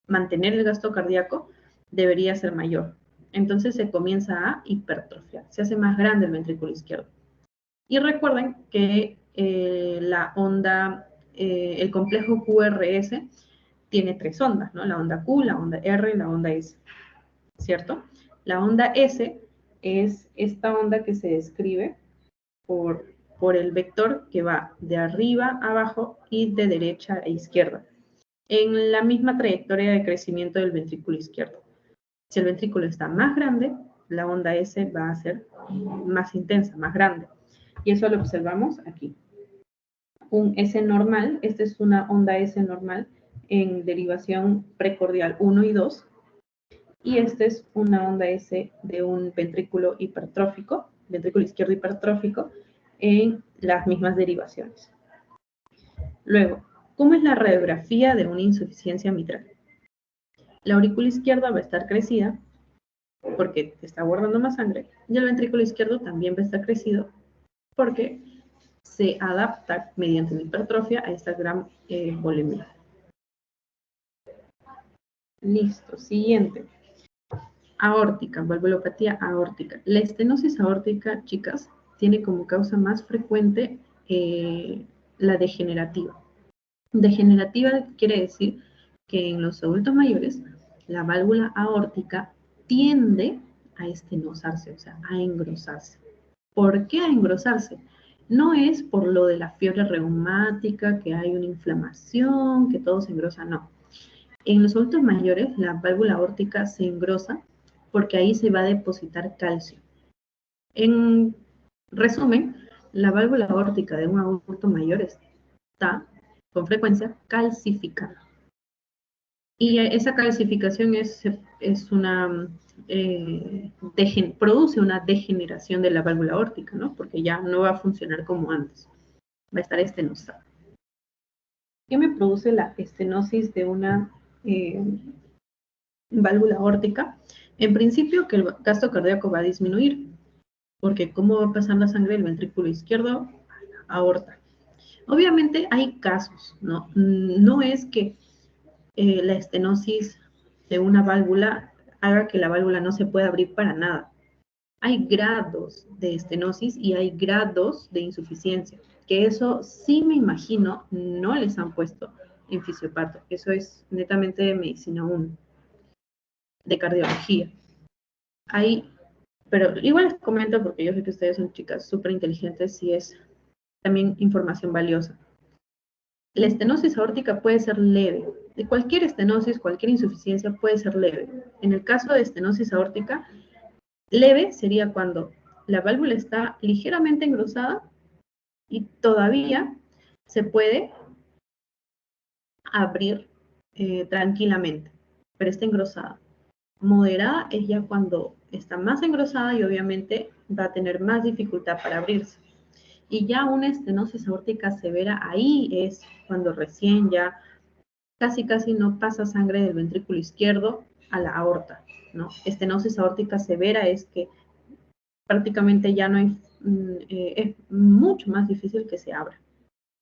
mantener el gasto cardíaco debería ser mayor. Entonces se comienza a hipertrofiar, se hace más grande el ventrículo izquierdo. Y recuerden que la onda, el complejo QRS tiene tres ondas, ¿no? La onda Q, la onda R y la onda S, ¿cierto? La onda S es esta onda que se describe por el vector que va de arriba a abajo y de derecha a izquierda, en la misma trayectoria de crecimiento del ventrículo izquierdo. Si el ventrículo está más grande, la onda S va a ser más intensa, más grande. Y eso lo observamos aquí. Un S normal, esta es una onda S normal en derivación precordial 1 y 2. Y esta es una onda S de un ventrículo hipertrófico, ventrículo izquierdo hipertrófico, en las mismas derivaciones. Luego, ¿cómo es la radiografía de una insuficiencia mitral? La aurícula izquierda va a estar crecida porque está guardando más sangre y el ventrículo izquierdo también va a estar crecido porque se adapta mediante la hipertrofia a esta gran volemia. Listo, siguiente. Aórtica, valvulopatía aórtica. La estenosis aórtica, chicas, tiene como causa más frecuente la degenerativa. Degenerativa quiere decir que en los adultos mayores la válvula aórtica tiende a estenosarse, o sea, a engrosarse. ¿Por qué a engrosarse? No es por lo de la fiebre reumática, que hay una inflamación, que todo se engrosa, no. En los adultos mayores la válvula aórtica se engrosa porque ahí se va a depositar calcio. En resumen, la válvula aórtica de un adulto mayor está con frecuencia calcificada. Y esa calcificación produce una degeneración de la válvula aórtica, ¿no? Porque ya no va a funcionar como antes, va a estar estenosada. ¿Qué me produce la estenosis de una válvula aórtica? En principio, que el gasto cardíaco va a disminuir, porque ¿cómo va a pasar la sangre del ventrículo izquierdo a la aorta? Obviamente hay casos, ¿no? No es que la estenosis de una válvula haga que la válvula no se pueda abrir para nada. Hay grados de estenosis y hay grados de insuficiencia, que eso sí me imagino no les han puesto en fisiopato. Eso es netamente de medicina 1, de cardiología. Pero igual les comento porque yo sé que ustedes son chicas súper inteligentes y es también información valiosa. La estenosis aórtica puede ser leve. De cualquier estenosis, cualquier insuficiencia puede ser leve. En el caso de estenosis aórtica, leve sería cuando la válvula está ligeramente engrosada y todavía se puede abrir tranquilamente, pero está engrosada. Moderada es ya cuando está más engrosada y obviamente va a tener más dificultad para abrirse. Y ya una estenosis aórtica severa, ahí es cuando recién ya casi no pasa sangre del ventrículo izquierdo a la aorta, ¿no? Estenosis aórtica severa es que prácticamente ya no hay, es mucho más difícil que se abra,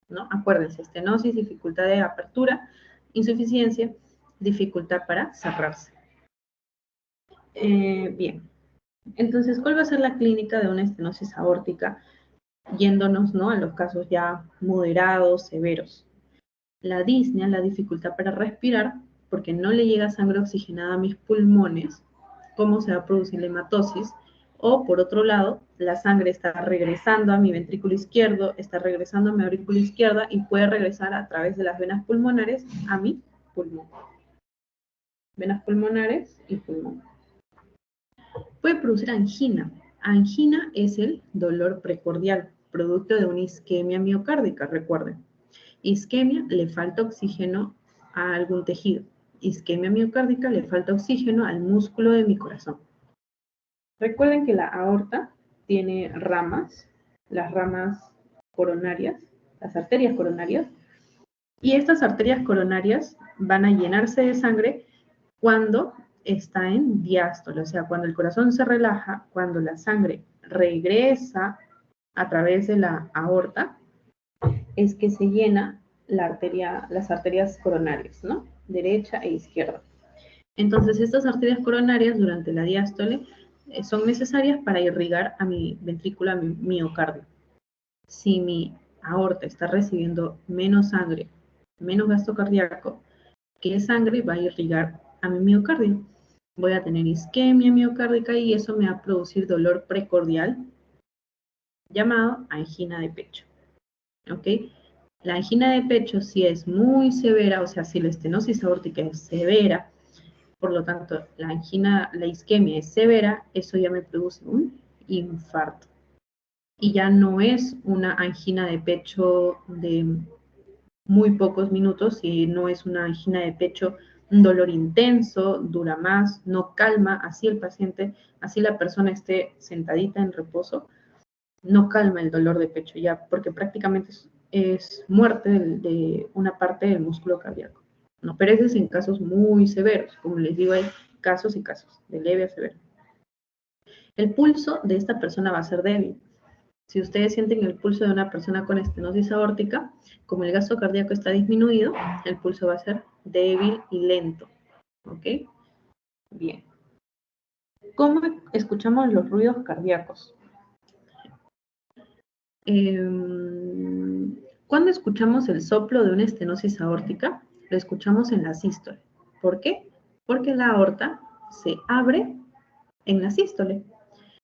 ¿no? Acuérdense, estenosis, dificultad de apertura, insuficiencia, dificultad para cerrarse. Bien, entonces, ¿cuál va a ser la clínica de una estenosis aórtica? Yéndonos, ¿no?, a los casos ya moderados, severos. La disnea, la dificultad para respirar, porque no le llega sangre oxigenada a mis pulmones, ¿cómo se va a producir la hematosis? O por otro lado, la sangre está regresando a mi ventrículo izquierdo, está regresando a mi aurícula izquierda y puede regresar a través de las venas pulmonares a mi pulmón. Venas pulmonares y pulmón. Puede producir angina. Angina es el dolor precordial, producto de una isquemia miocárdica, recuerden. Isquemia, le falta oxígeno a algún tejido. Isquemia miocárdica, le falta oxígeno al músculo de mi corazón. Recuerden que la aorta tiene ramas, las ramas coronarias, las arterias coronarias, y estas arterias coronarias van a llenarse de sangre cuando está en diástole, o sea, cuando el corazón se relaja, cuando la sangre regresa a través de la aorta, es que se llena las arterias coronarias, ¿no? Derecha e izquierda. Entonces, estas arterias coronarias durante la diástole son necesarias para irrigar a mi ventrículo, a mi miocardio. Si mi aorta está recibiendo menos sangre, menos gasto cardíaco, ¿qué sangre va a irrigar a mi miocardio? Voy a tener isquemia miocárdica y eso me va a producir dolor precordial llamado angina de pecho. ¿Ok? La angina de pecho, si es muy severa, o sea, si la estenosis aórtica es severa, por lo tanto, la isquemia es severa, eso ya me produce un infarto. Y ya no es una angina de pecho de muy pocos minutos, y no es una angina de pecho, un dolor intenso, dura más, no calma, así el paciente, así la persona esté sentadita en reposo, no calma el dolor de pecho ya, porque prácticamente es muerte de una parte del músculo cardíaco, ¿no? Pero ese es en casos muy severos, como les digo, hay casos y casos, de leve a severo. El pulso de esta persona va a ser débil. Si ustedes sienten el pulso de una persona con estenosis aórtica, como el gasto cardíaco está disminuido, el pulso va a ser débil y lento, ¿ok? Bien. ¿Cómo escuchamos los ruidos cardíacos? Cuando escuchamos el soplo de una estenosis aórtica, lo escuchamos en la sístole. ¿Por qué? Porque la aorta se abre en la sístole.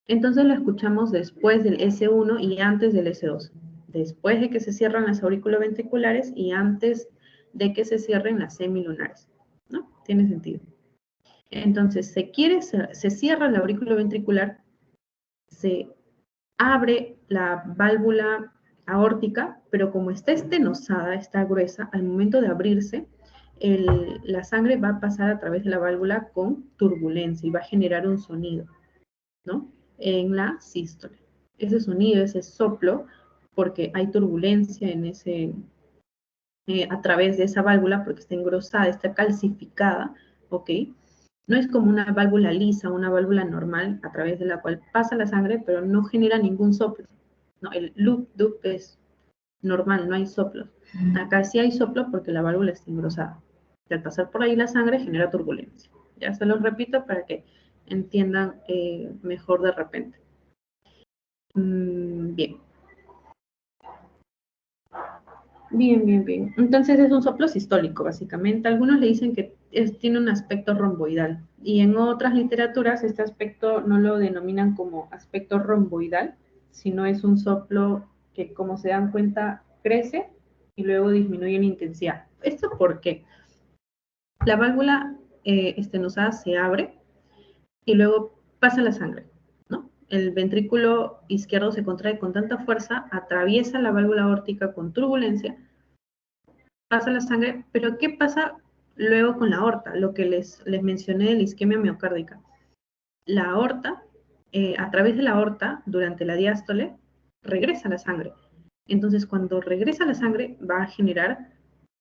Entonces lo escuchamos después del S1 y antes del S2. Después de que se cierran las auriculoventriculares y antes de que se cierren las semilunares, ¿no? Tiene sentido. Entonces, se cierra la aurículo-ventricular, se abre la válvula aórtica, pero como está estenosada, está gruesa, al momento de abrirse, la sangre va a pasar a través de la válvula con turbulencia y va a generar un sonido, ¿no? En la sístole. Ese sonido, ese soplo, porque hay turbulencia en a través de esa válvula, porque está engrosada, está calcificada, ¿ok? No es como una válvula lisa, una válvula normal a través de la cual pasa la sangre, pero no genera ningún soplo. No, el loop es normal, no hay soplos. Acá sí hay soplo porque la válvula está engrosada. Y al pasar por ahí la sangre genera turbulencia. Ya se los repito para que entiendan mejor de repente. Bien. Bien. Entonces es un soplo sistólico, básicamente. Algunos le dicen que tiene un aspecto romboidal. Y en otras literaturas este aspecto no lo denominan como aspecto romboidal, sino es un soplo que, como se dan cuenta, crece y luego disminuye en intensidad. ¿Esto por qué? La válvula estenosada se abre y luego pasa la sangre, ¿no? El ventrículo izquierdo se contrae con tanta fuerza, atraviesa la válvula aórtica con turbulencia, pasa la sangre, pero ¿qué pasa Luego con la aorta, lo que les mencioné de la isquemia miocárdica. La aorta, a través de la aorta, durante la diástole, regresa la sangre. Entonces, cuando regresa la sangre, va a generar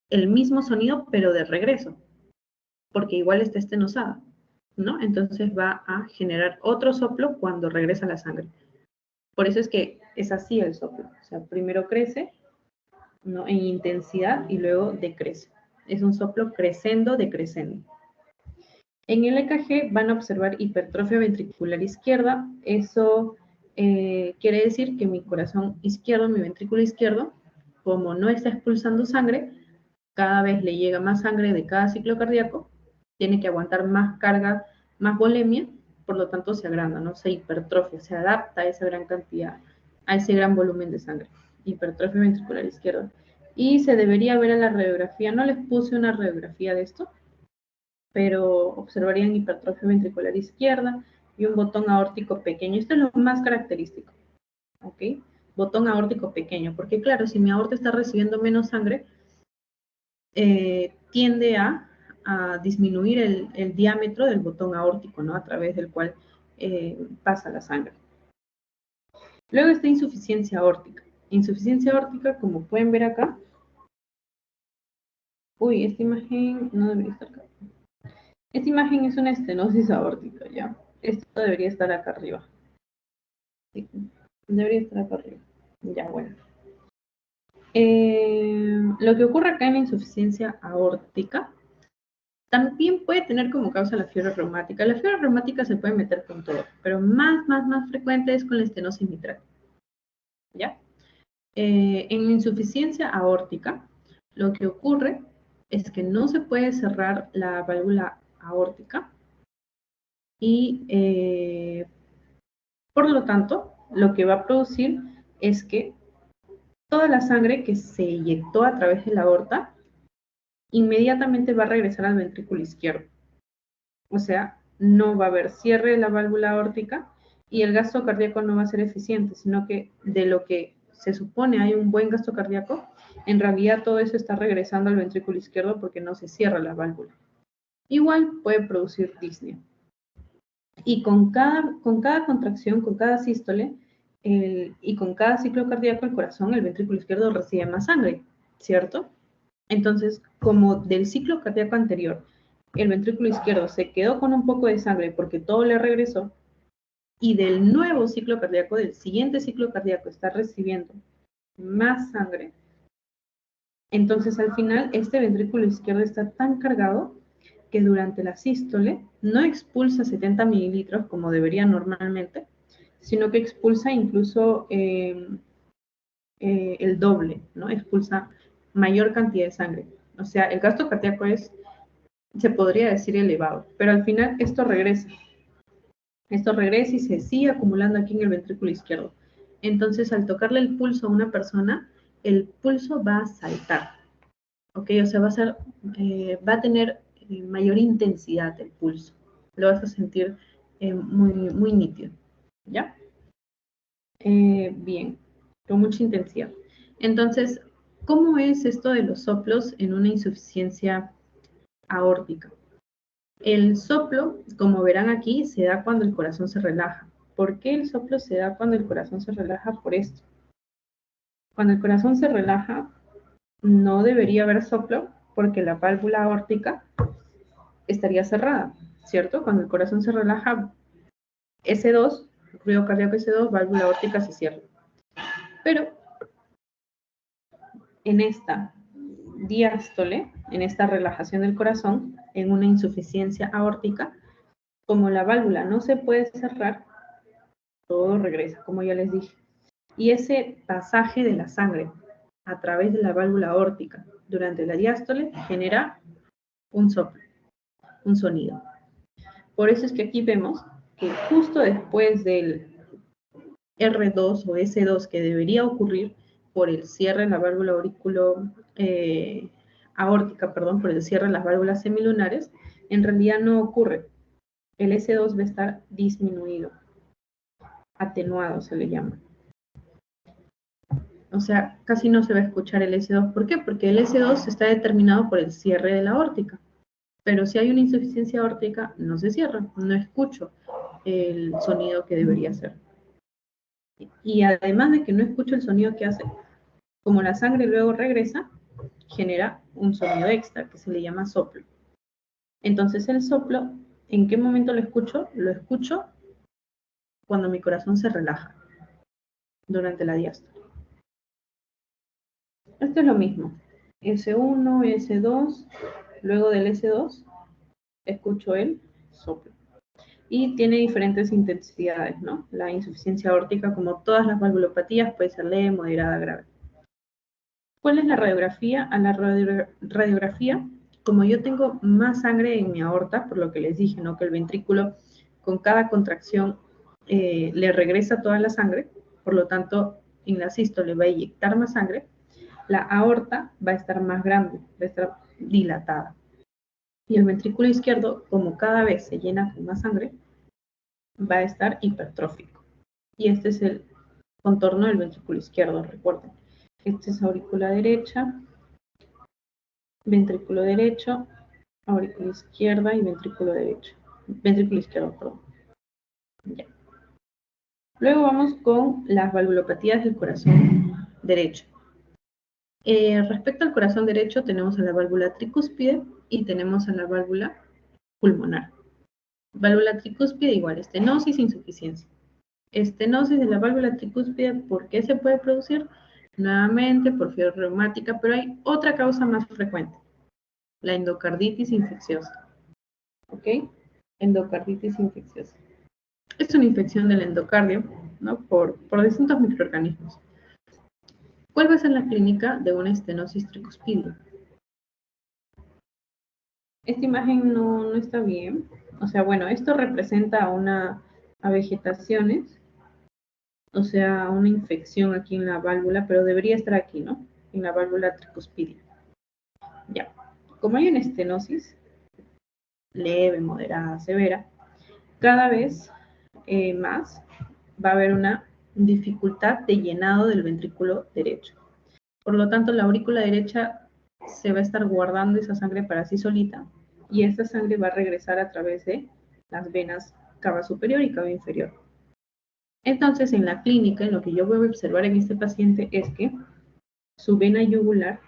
el mismo sonido, pero de regreso, porque igual está estenosada, ¿no? Entonces va a generar otro soplo cuando regresa la sangre. Por eso es que es así el soplo. O sea, primero crece, ¿no?, en intensidad y luego decrece. Es un soplo crescendo, decreciendo. En el EKG van a observar hipertrofia ventricular izquierda. Eso quiere decir que mi corazón izquierdo, mi ventrículo izquierdo, como no está expulsando sangre, cada vez le llega más sangre de cada ciclo cardíaco, tiene que aguantar más carga, más volemia, por lo tanto se agranda, ¿no? Se hipertrofia, se adapta a esa gran cantidad, a ese gran volumen de sangre. Hipertrofia ventricular izquierda. Y se debería ver en la radiografía, no les puse una radiografía de esto, pero observarían hipertrofia ventricular izquierda y un botón aórtico pequeño. Esto es lo más característico, ¿ok? Botón aórtico pequeño, porque claro, si mi aorta está recibiendo menos sangre, tiende a disminuir el diámetro del botón aórtico, ¿no?, a través del cual pasa la sangre. Luego está insuficiencia aórtica. Insuficiencia aórtica, como pueden ver acá. Uy, esta imagen no debería estar acá. Esta imagen es una estenosis aórtica, ¿ya? Esto debería estar acá arriba. Sí, debería estar acá arriba. Ya, bueno. Lo que ocurre acá en la insuficiencia aórtica también puede tener como causa la fiebre reumática. La fiebre reumática se puede meter con todo, pero más frecuente es con la estenosis mitral. ¿Ya? En la insuficiencia aórtica, lo que ocurre es que no se puede cerrar la válvula aórtica y por lo tanto, lo que va a producir es que toda la sangre que se inyectó a través de la aorta inmediatamente va a regresar al ventrículo izquierdo. O sea, no va a haber cierre de la válvula aórtica y el gasto cardíaco no va a ser eficiente, sino que de lo que se supone hay un buen gasto cardíaco, en realidad todo eso está regresando al ventrículo izquierdo porque no se cierra la válvula. Igual puede producir disnea. Y con cada contracción, con cada sístole y con cada ciclo cardíaco, el corazón, el ventrículo izquierdo recibe más sangre, ¿cierto? Entonces, como del ciclo cardíaco anterior, el ventrículo izquierdo se quedó con un poco de sangre porque todo le regresó, y del nuevo ciclo cardíaco, del siguiente ciclo cardíaco, está recibiendo más sangre, entonces al final este ventrículo izquierdo está tan cargado que durante la sístole no expulsa 70 mililitros como debería normalmente, sino que expulsa incluso el doble, ¿no? Expulsa mayor cantidad de sangre. O sea, el gasto cardíaco es, se podría decir, elevado, pero al final esto regresa. Esto regresa y se sigue acumulando aquí en el ventrículo izquierdo. Entonces, al tocarle el pulso a una persona, el pulso va a saltar, ¿ok? O sea, va a tener mayor intensidad el pulso. Lo vas a sentir muy nítido, ¿ya? Bien, con mucha intensidad. Entonces, ¿cómo es esto de los soplos en una insuficiencia aórtica? El soplo, como verán aquí, se da cuando el corazón se relaja. ¿Por qué el soplo se da cuando el corazón se relaja? Por esto. Cuando el corazón se relaja, no debería haber soplo porque la válvula aórtica estaría cerrada, ¿cierto? Cuando el corazón se relaja, S2, ruido cardíaco S2, válvula aórtica se cierra. Pero en esta diástole, en esta relajación del corazón, en una insuficiencia aórtica, como la válvula no se puede cerrar, todo regresa, como ya les dije. Y ese pasaje de la sangre a través de la válvula aórtica durante la diástole genera un soplo, un sonido. Por eso es que aquí vemos que justo después del R2 o S2 que debería ocurrir por el cierre de la válvula aórtica, por el cierre de las válvulas semilunares, en realidad no ocurre. El S2 va a estar disminuido, atenuado se le llama. O sea, casi no se va a escuchar el S2. ¿Por qué? Porque el S2 está determinado por el cierre de la aórtica. Pero si hay una insuficiencia aórtica, no se cierra, no escucho el sonido que debería hacer. Y además de que no escucho el sonido que hace, como la sangre luego regresa, genera un sonido extra que se le llama soplo. Entonces el soplo, ¿en qué momento lo escucho? Lo escucho cuando mi corazón se relaja, durante la diástole. Esto es lo mismo. S1, S2, luego del S2, escucho el soplo. Y tiene diferentes intensidades, ¿no? La insuficiencia aórtica, como todas las valvulopatías, puede ser leve, moderada, grave. ¿Cuál es la radiografía? A la radiografía, como yo tengo más sangre en mi aorta, por lo que les dije, ¿no? Que el ventrículo con cada contracción le regresa toda la sangre, por lo tanto, en la sístole va a inyectar más sangre, la aorta va a estar más grande, va a estar dilatada. Y el ventrículo izquierdo, como cada vez se llena con más sangre, va a estar hipertrófico. Y este es el contorno del ventrículo izquierdo, recuerden. Esta es aurícula derecha, ventrículo derecho, aurícula izquierda y ventrículo derecho. Ventrículo izquierdo, perdón. Ya. Luego vamos con las valvulopatías del corazón derecho. Respecto al corazón derecho, tenemos a la válvula tricúspide y tenemos a la válvula pulmonar. Válvula tricúspide igual, estenosis, insuficiencia. Estenosis de la válvula tricúspide, ¿por qué se puede producir? Nuevamente por fiebre reumática, pero hay otra causa más frecuente, la endocarditis infecciosa. ¿Ok? Endocarditis infecciosa. Es una infección del endocardio, ¿no? Por distintos microorganismos. ¿Cuál va a ser la clínica de una estenosis tricuspidea? Esta imagen no está bien. O sea, bueno, esto representa a vegetaciones, o sea, una infección aquí en la válvula, pero debería estar aquí, ¿no? En la válvula tricuspidea. Ya. Como hay una estenosis leve, moderada, severa, cada vez más va a haber una dificultad de llenado del ventrículo derecho. Por lo tanto, la aurícula derecha se va a estar guardando esa sangre para sí solita y esta sangre va a regresar a través de las venas cava superior y cava inferior. Entonces, en la clínica, en lo que yo voy a observar en este paciente es que su vena yugular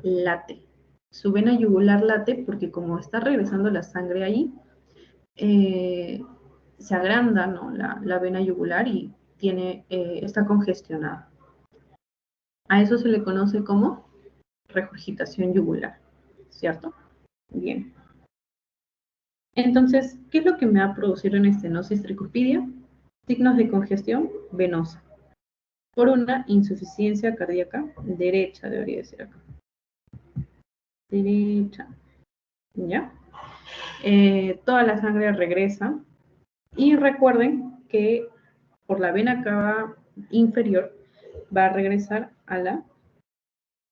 late. Su vena yugular late porque como está regresando la sangre ahí, se agranda, ¿no? la vena yugular y está congestionada. A eso se le conoce como regurgitación yugular, ¿cierto? Bien. Entonces, ¿qué es lo que me va a producir una estenosis tricuspidia? Signos de congestión venosa por una insuficiencia cardíaca derecha, debería decir acá. Derecha. ¿Ya? Toda la sangre regresa y recuerden que por la vena cava inferior va a regresar a la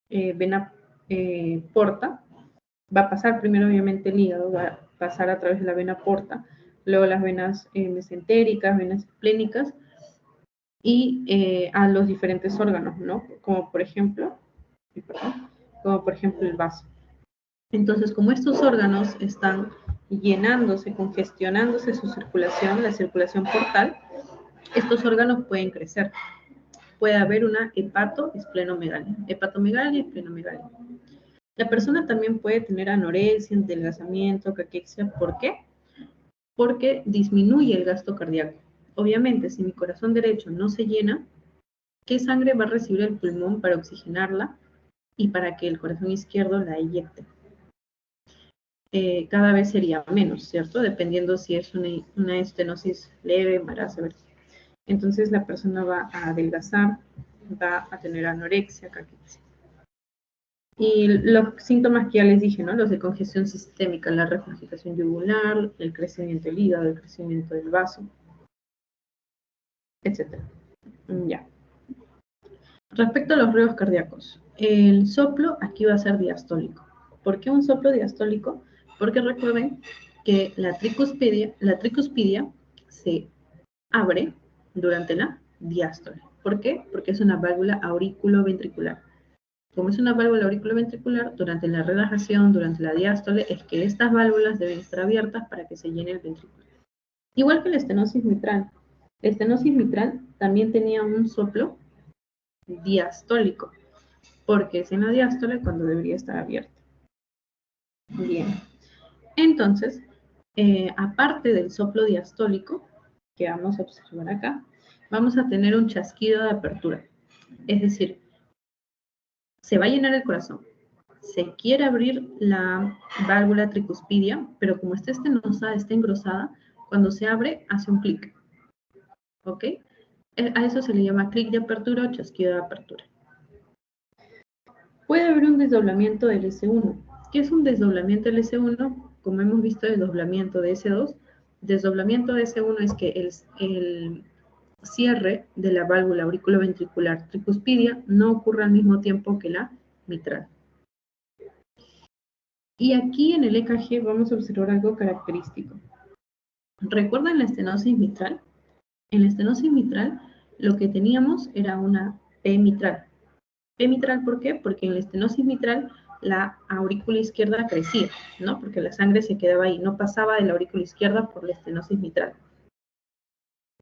vena porta, va a pasar primero obviamente el hígado, va a pasar a través de la vena porta, luego las venas mesentéricas, venas esplénicas y a los diferentes órganos, ¿no? Como por ejemplo el vaso. Entonces, como estos órganos están llenándose, congestionándose su circulación, la circulación portal, estos órganos pueden crecer. Puede haber una hepatomegalia, y esplenomegalia. La persona también puede tener anorexia, adelgazamiento, caquexia. ¿Por qué? Porque disminuye el gasto cardíaco. Obviamente, si mi corazón derecho no se llena, ¿qué sangre va a recibir el pulmón para oxigenarla y para que el corazón izquierdo la eyecte? Cada vez sería menos, ¿cierto? Dependiendo si es una estenosis leve, moderada, severa. Entonces la persona va a adelgazar, va a tener anorexia, caquexia. Y los síntomas que ya les dije, ¿no? Los de congestión sistémica, la regurgitación yugular, el crecimiento del hígado, el crecimiento del vaso, etc. Ya. Respecto a los ruidos cardíacos, el soplo aquí va a ser diastólico. ¿Por qué un soplo diastólico? Porque recuerden que la tricuspidia se abre durante la diástole. ¿Por qué? Porque es una válvula auriculoventricular. Como es una válvula auriculoventricular, durante la relajación, durante la diástole, es que estas válvulas deben estar abiertas para que se llene el ventrículo. Igual que la estenosis mitral. La estenosis mitral también tenía un soplo diastólico, porque es en la diástole cuando debería estar abierta. Bien, entonces, aparte del soplo diastólico, que vamos a observar acá, vamos a tener un chasquido de apertura. Es decir, se va a llenar el corazón. Se quiere abrir la válvula tricuspidia, pero como está estenosada, está engrosada, cuando se abre, hace un clic. ¿Ok? A eso se le llama clic de apertura o chasquido de apertura. Puede haber un desdoblamiento del S1. ¿Qué es un desdoblamiento del S1? Como hemos visto, el desdoblamiento de S2. Desdoblamiento de S1 es que el cierre de la válvula auriculoventricular tricuspidia no ocurre al mismo tiempo que la mitral. Y aquí en el EKG vamos a observar algo característico. ¿Recuerdan la estenosis mitral? En la estenosis mitral lo que teníamos era una P mitral. P mitral, ¿por qué? Porque en la estenosis mitral la aurícula izquierda crecía, ¿no? Porque la sangre se quedaba ahí, no pasaba de la aurícula izquierda por la estenosis mitral.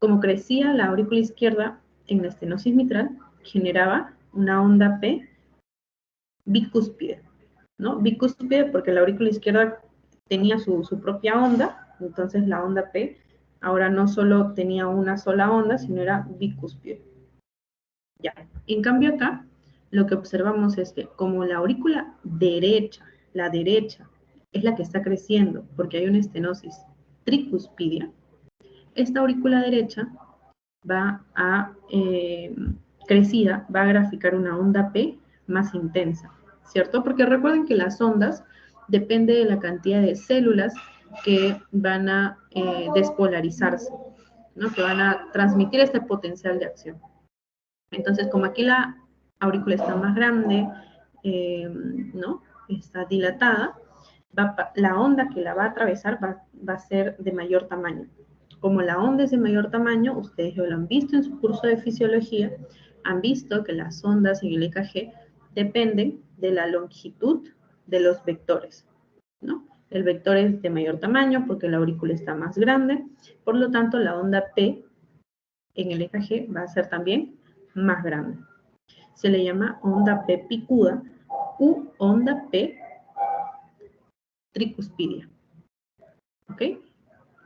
Como crecía la aurícula izquierda en la estenosis mitral, generaba una onda P bicúspide, ¿no? Bicúspide porque la aurícula izquierda tenía su propia onda, entonces la onda P ahora no solo tenía una sola onda, sino era bicúspide. Ya. En cambio acá, lo que observamos es que como la aurícula derecha, la derecha, es la que está creciendo porque hay una estenosis tricuspidia, esta aurícula derecha va a, crecida, va a graficar una onda P más intensa, ¿cierto? Porque recuerden que las ondas depende de la cantidad de células que van a despolarizarse, ¿no? Que van a transmitir este potencial de acción. Entonces, como aquí la aurícula está más grande, ¿no? Está dilatada, la onda que la va a atravesar va a ser de mayor tamaño. Como la onda es de mayor tamaño, ustedes ya lo han visto en su curso de fisiología, han visto que las ondas en el EKG dependen de la longitud de los vectores, ¿no? El vector es de mayor tamaño porque la aurícula está más grande, por lo tanto la onda P en el EKG va a ser también más grande. Se le llama onda P picuda u onda P tricuspidia. ¿Ok?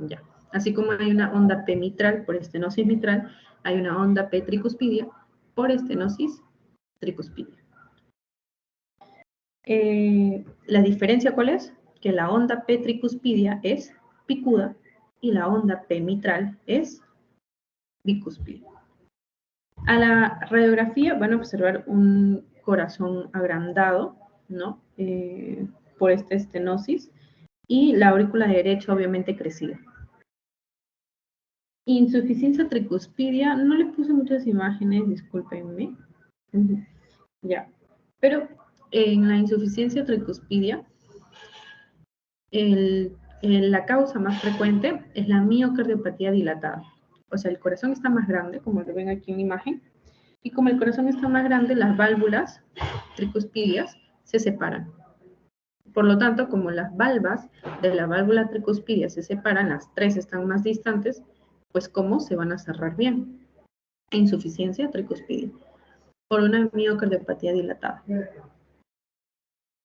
Ya. Así como hay una onda P mitral por estenosis mitral, hay una onda P tricuspidia por estenosis tricuspidia. ¿La diferencia cuál es? Que la onda P tricuspidia es picuda y la onda P mitral es bicúspide. A la radiografía van a observar un corazón agrandado, ¿no? Por esta estenosis y la aurícula derecha obviamente crecida. Insuficiencia tricuspidia, no le puse muchas imágenes, discúlpenme. Ya, pero en la insuficiencia tricuspidia, la causa más frecuente es la miocardiopatía dilatada. O sea, el corazón está más grande, como lo ven aquí en la imagen, y como el corazón está más grande, las válvulas tricuspidias se separan. Por lo tanto, como las valvas de la válvula tricuspidia se separan, las tres están más distantes, pues ¿cómo se van a cerrar bien? Insuficiencia tricuspidia por una miocardiopatía dilatada.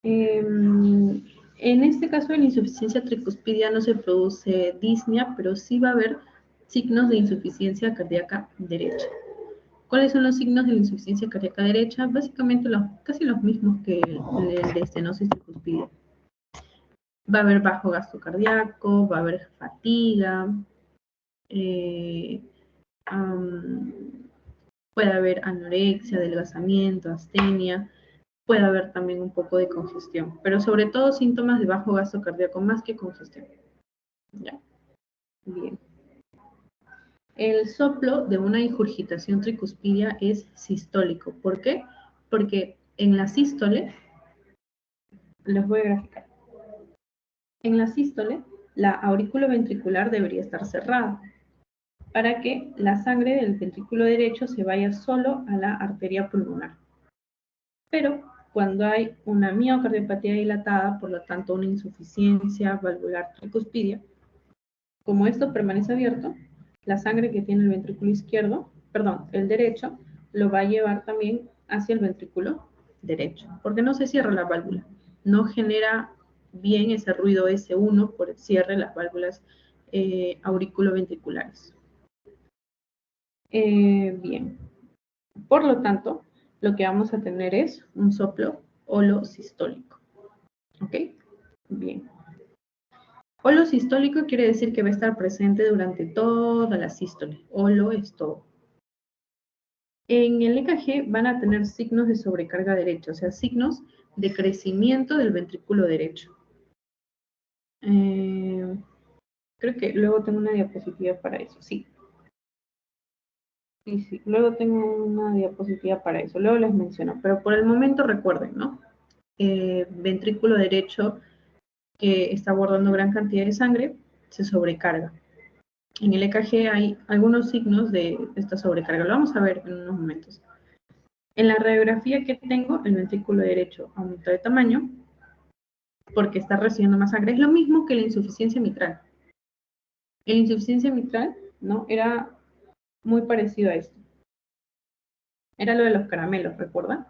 En este caso de la insuficiencia tricuspidia no se produce disnea, pero sí va a haber signos de insuficiencia cardíaca derecha. ¿Cuáles son los signos de la insuficiencia cardíaca derecha? Básicamente casi los mismos que el de estenosis tricuspidia. Va a haber bajo gasto cardíaco, va a haber fatiga, puede haber anorexia, adelgazamiento, astenia, puede haber también un poco de congestión, pero sobre todo síntomas de bajo gasto cardíaco más que congestión. ¿Ya? Bien. El soplo de una ingurgitación tricuspidia es sistólico. ¿Por qué? Porque en la sístole, les voy a graficar. En la sístole, la aurícula ventricular debería estar cerrada para que la sangre del ventrículo derecho se vaya solo a la arteria pulmonar. Pero cuando hay una miocardiopatía dilatada, por lo tanto una insuficiencia valvular tricuspidia. Como esto permanece abierto, la sangre que tiene el ventrículo izquierdo, perdón, el derecho, lo va a llevar también hacia el ventrículo derecho, porque no se cierra la válvula, no genera bien ese ruido S1 por el cierre de las válvulas auriculoventriculares. Bien, por lo tanto, lo que vamos a tener es un soplo holosistólico. ¿Ok? Bien. Holosistólico quiere decir que va a estar presente durante toda la sístole. Holo es todo. En el EKG van a tener signos de sobrecarga derecha, o sea, signos de crecimiento del ventrículo derecho. Creo que luego tengo una diapositiva para eso, sí. Sí, luego tengo una diapositiva para eso, luego les menciono, pero por el momento recuerden, ¿no? Ventrículo derecho que está guardando gran cantidad de sangre, se sobrecarga. En el EKG hay algunos signos de esta sobrecarga, lo vamos a ver en unos momentos. En la radiografía que tengo, el ventrículo derecho aumenta de tamaño porque está recibiendo más sangre. Es lo mismo que la insuficiencia mitral. La insuficiencia mitral, ¿no? Era muy parecido a esto. Era lo de los caramelos, ¿recuerdan?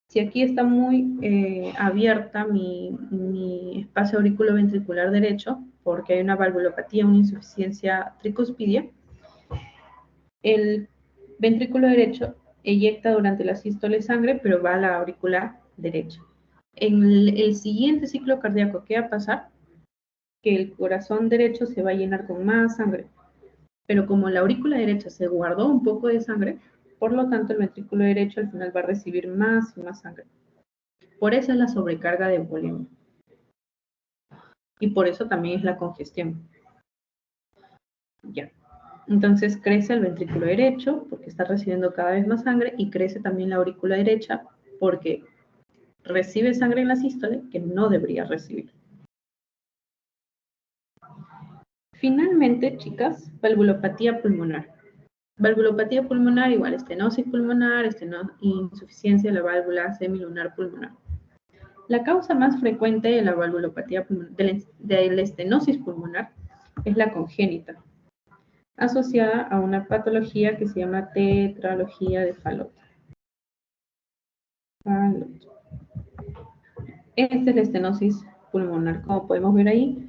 Si aquí está muy abierta mi espacio auriculoventricular derecho, porque hay una valvulopatía, una insuficiencia tricuspidia, el ventrículo derecho eyecta durante la sístole sangre, pero va a la auricular derecha. En el siguiente ciclo cardíaco, ¿qué va a pasar? Que el corazón derecho se va a llenar con más sangre, pero como la aurícula derecha se guardó un poco de sangre, por lo tanto el ventrículo derecho al final va a recibir más y más sangre. Por eso es la sobrecarga de volumen. Y por eso también es la congestión. Ya. Entonces crece el ventrículo derecho porque está recibiendo cada vez más sangre y crece también la aurícula derecha porque recibe sangre en la sístole que no debería recibir. Finalmente, chicas, valvulopatía pulmonar. Valvulopatía pulmonar igual estenosis pulmonar, insuficiencia de la válvula semilunar pulmonar. La causa más frecuente de la valvulopatía de la estenosis pulmonar es la congénita, asociada a una patología que se llama tetralogía de Fallot. Esta es la estenosis pulmonar, como podemos ver ahí,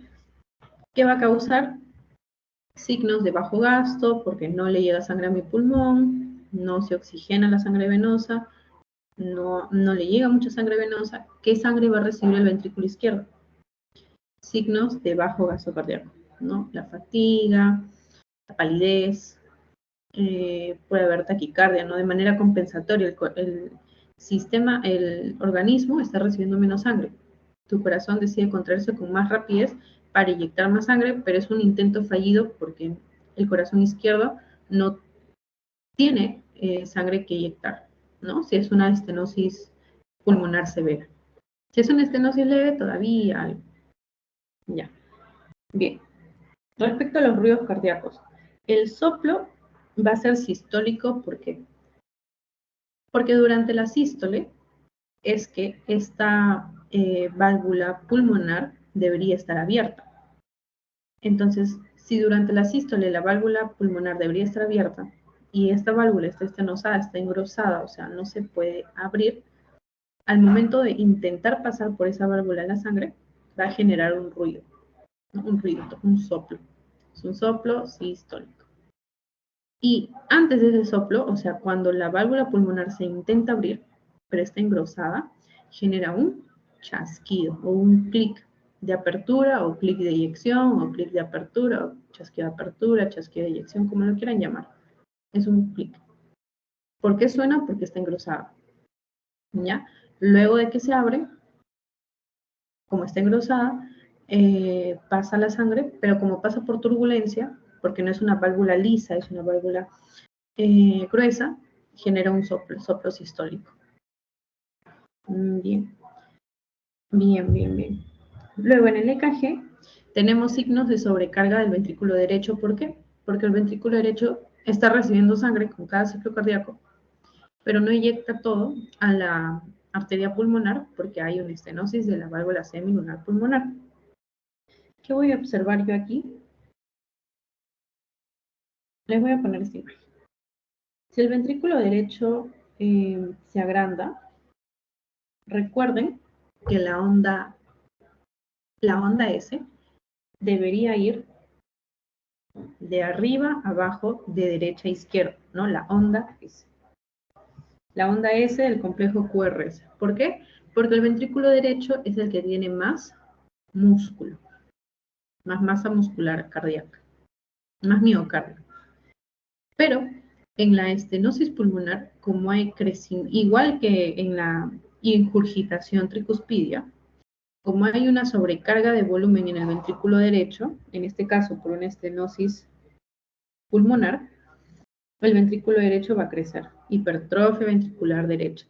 que va a causar signos de bajo gasto, porque no le llega sangre a mi pulmón, no se oxigena la sangre venosa, no le llega mucha sangre venosa. ¿Qué sangre va a recibir el ventrículo izquierdo? Signos de bajo gasto cardíaco, ¿no? La fatiga, la palidez, puede haber taquicardia, ¿no? De manera compensatoria, el organismo está recibiendo menos sangre. Tu corazón decide contraerse con más rapidez para inyectar más sangre, pero es un intento fallido porque el corazón izquierdo no tiene sangre que inyectar, ¿no? Si es una estenosis pulmonar severa. Si es una estenosis leve, todavía algo. Ya. Bien. Respecto a los ruidos cardíacos, el soplo va a ser sistólico, ¿por qué? Porque durante la sístole es que esta válvula pulmonar debería estar abierta. Entonces, si durante la sístole la válvula pulmonar debería estar abierta y esta válvula está estenosada, está engrosada, o sea, no se puede abrir, al momento de intentar pasar por esa válvula la sangre, va a generar un ruido, ¿no? Un ruido, un soplo. Es un soplo sistólico. Y antes de ese soplo, o sea, cuando la válvula pulmonar se intenta abrir, pero está engrosada, genera un chasquido o un clic de apertura o clic de eyección o clic de apertura o chasquido de apertura, chasquido de eyección, como lo quieran llamar. Es un clic. ¿Por qué suena? Porque está engrosada. ¿Ya? Luego de que se abre, como está engrosada, pasa la sangre, pero como pasa por turbulencia, porque no es una válvula lisa, es una válvula gruesa, genera un soplo sistólico. Bien. Luego en el EKG tenemos signos de sobrecarga del ventrículo derecho. ¿Por qué? Porque el ventrículo derecho está recibiendo sangre con cada ciclo cardíaco, pero no inyecta todo a la arteria pulmonar porque hay una estenosis de la válvula semilunar pulmonar. ¿Qué voy a observar yo aquí? Les voy a poner esta imagen. Si el ventrículo derecho se agranda, recuerden que la onda S debería ir de arriba a abajo, de derecha a izquierda, ¿no? La onda S. La onda S del complejo QRS. ¿Por qué? Porque el ventrículo derecho es el que tiene más músculo, más masa muscular cardíaca, más miocardio. Pero en la estenosis pulmonar, como hay crecimiento, igual que en la ingurgitación tricuspidia, como hay una sobrecarga de volumen en el ventrículo derecho, en este caso por una estenosis pulmonar, el ventrículo derecho va a crecer, hipertrofia ventricular derecha.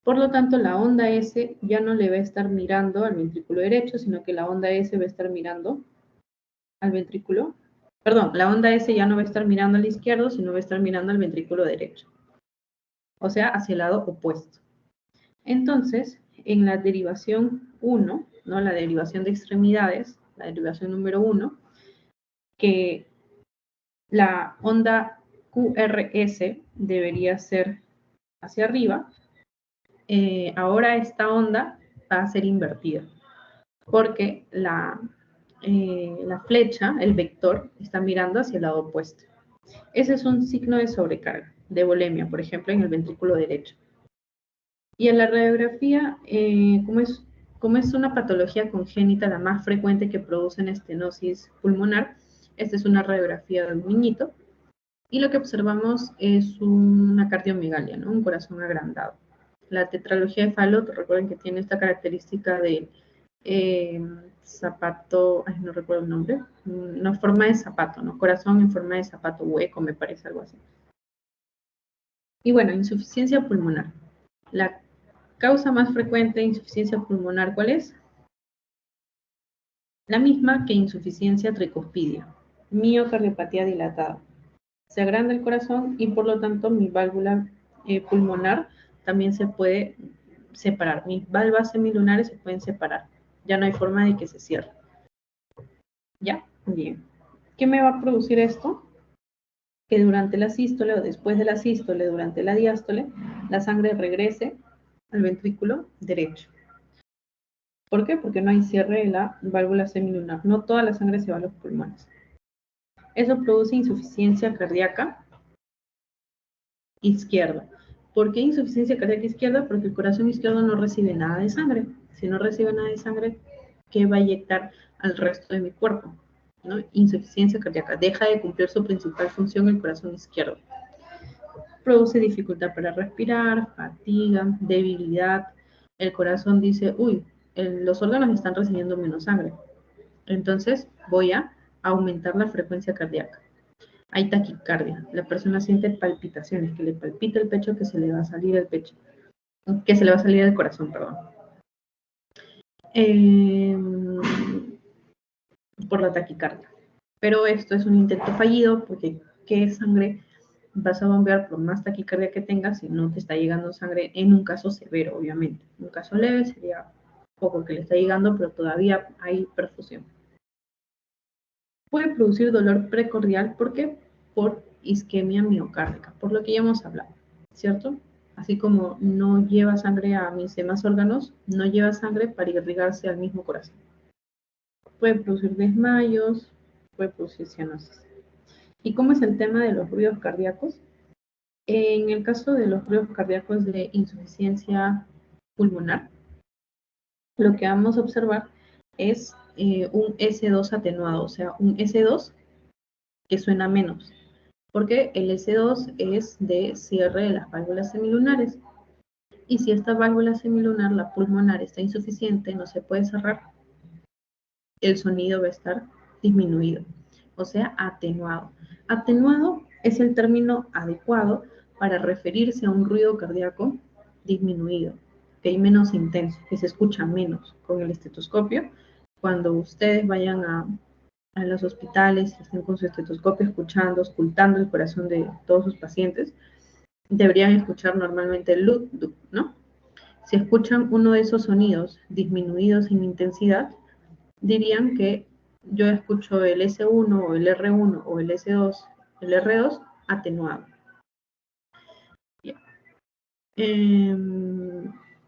Por lo tanto, la onda S ya no le va a estar mirando al ventrículo derecho, sino que la onda S va a estar mirando al ventrículo, perdón, la onda S ya no va a estar mirando al izquierdo, sino va a estar mirando al ventrículo derecho. O sea, hacia el lado opuesto. Entonces, en la derivación 1, ¿no? La derivación de extremidades, la derivación número 1, que la onda QRS debería ser hacia arriba, ahora esta onda va a ser invertida, porque la flecha, el vector, está mirando hacia el lado opuesto. Ese es un signo de sobrecarga, de volemia, por ejemplo, en el ventrículo derecho. Y en la radiografía, como es una patología congénita, la más frecuente que producen estenosis pulmonar, esta es una radiografía de un niñito, y lo que observamos es una cardiomegalia, ¿no? Un corazón agrandado. La tetralogía de Fallot, recuerden que tiene esta característica de zapato, ay, no recuerdo el nombre, no, forma de zapato, ¿no? Corazón en forma de zapato hueco, me parece, algo así. Y bueno, insuficiencia pulmonar. La causa más frecuente de insuficiencia pulmonar, ¿cuál es? La misma que insuficiencia tricuspidia, miocardiopatía dilatada. Se agranda el corazón y por lo tanto mi válvula pulmonar también se puede separar. Mis válvulas semilunares se pueden separar. Ya no hay forma de que se cierre. ¿Ya? Bien. ¿Qué me va a producir esto? Que durante la sístole o después de la sístole, durante la diástole, la sangre regrese al ventrículo derecho. ¿Por qué? Porque no hay cierre de la válvula semilunar. No toda la sangre se va a los pulmones. Eso produce insuficiencia cardíaca izquierda. ¿Por qué insuficiencia cardíaca izquierda? Porque el corazón izquierdo no recibe nada de sangre. Si no recibe nada de sangre, ¿qué va a inyectar al resto de mi cuerpo? ¿No? Insuficiencia cardíaca. Deja de cumplir su principal función el corazón izquierdo. Produce dificultad para respirar, fatiga, debilidad. El corazón dice, uy, los órganos están recibiendo menos sangre. Entonces voy a aumentar la frecuencia cardíaca. Hay taquicardia. La persona siente palpitaciones, que le palpita el pecho, que se le va a salir el pecho, que se le va a salir el corazón, perdón. Por la taquicardia. Pero esto es un intento fallido porque ¿qué sangre vas a bombear por más taquicardia que tengas si no te está llegando sangre en un caso severo, obviamente? En un caso leve sería poco que le está llegando, pero todavía hay perfusión. Puede producir dolor precordial, ¿por qué? Por isquemia miocárdica, por lo que ya hemos hablado, ¿cierto? Así como no lleva sangre a mis demás órganos, no lleva sangre para irrigarse al mismo corazón. Puede producir desmayos, puede producir cianosis. ¿Y cómo es el tema de los ruidos cardíacos? En el caso de los ruidos cardíacos de insuficiencia pulmonar, lo que vamos a observar es un S2 atenuado, o sea, un S2 que suena menos, porque el S2 es de cierre de las válvulas semilunares. Y si esta válvula semilunar, la pulmonar, está insuficiente, no se puede cerrar, el sonido va a estar disminuido, o sea, atenuado. Atenuado es el término adecuado para referirse a un ruido cardíaco disminuido, que hay menos intenso, que se escucha menos con el estetoscopio. Cuando ustedes vayan a los hospitales, estén con su estetoscopio escuchando, auscultando el corazón de todos sus pacientes, deberían escuchar normalmente el lud, ¿no? Si escuchan uno de esos sonidos disminuidos en intensidad, dirían que yo escucho el S1 o el R1 o el S2, el R2 atenuado.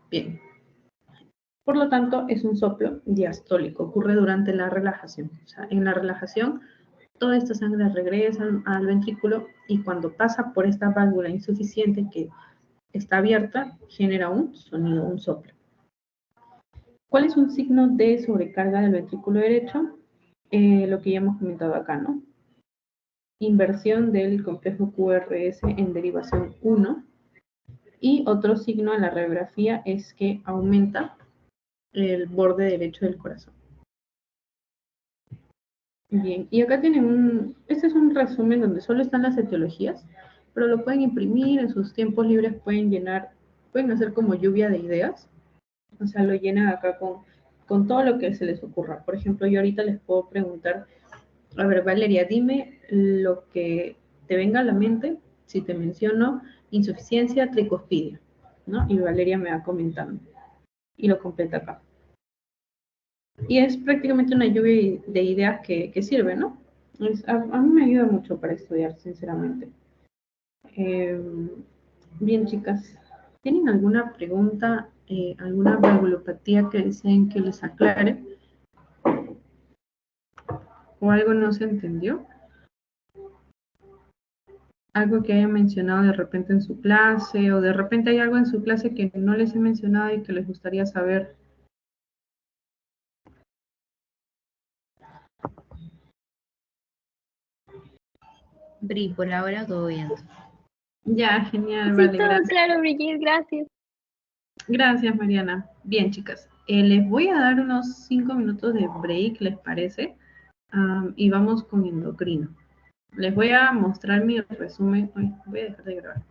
Bien. Por lo tanto, es un soplo diastólico, ocurre durante la relajación. O sea, en la relajación, toda esta sangre regresa al ventrículo y cuando pasa por esta válvula insuficiente que está abierta, genera un sonido, un soplo. ¿Cuál es un signo de sobrecarga del ventrículo derecho? Lo que ya hemos comentado acá, ¿no? Inversión del complejo QRS en derivación 1. Y otro signo en la radiografía es que aumenta el borde derecho del corazón. Bien, y acá tienen este es un resumen donde solo están las etiologías, pero lo pueden imprimir en sus tiempos libres, pueden hacer como lluvia de ideas, o sea, lo llenan acá con todo lo que se les ocurra. Por ejemplo, yo ahorita les puedo preguntar, a ver, Valeria, dime lo que te venga a la mente si te menciono insuficiencia tricuspidia, ¿no? Y Valeria me va comentando y lo completa acá. Y es prácticamente una lluvia de ideas que sirve, ¿no? A mí me ayuda mucho para estudiar, sinceramente. Bien, chicas, ¿tienen alguna pregunta, alguna valvulopatía que deseen que les aclare? ¿O algo no se entendió? Algo que haya mencionado de repente en su clase, o de repente hay algo en su clase que no les he mencionado y que les gustaría saber. Bri, por ahora todo bien. Ya, genial, Sí, vale, todo gracias. claro, Brigitte, gracias. Gracias, Mariana. Bien, chicas, les voy a dar unos 5 minutos de break, ¿les parece? Y vamos con endocrino. Les voy a mostrar mi resumen. Ay, voy a dejar de grabar.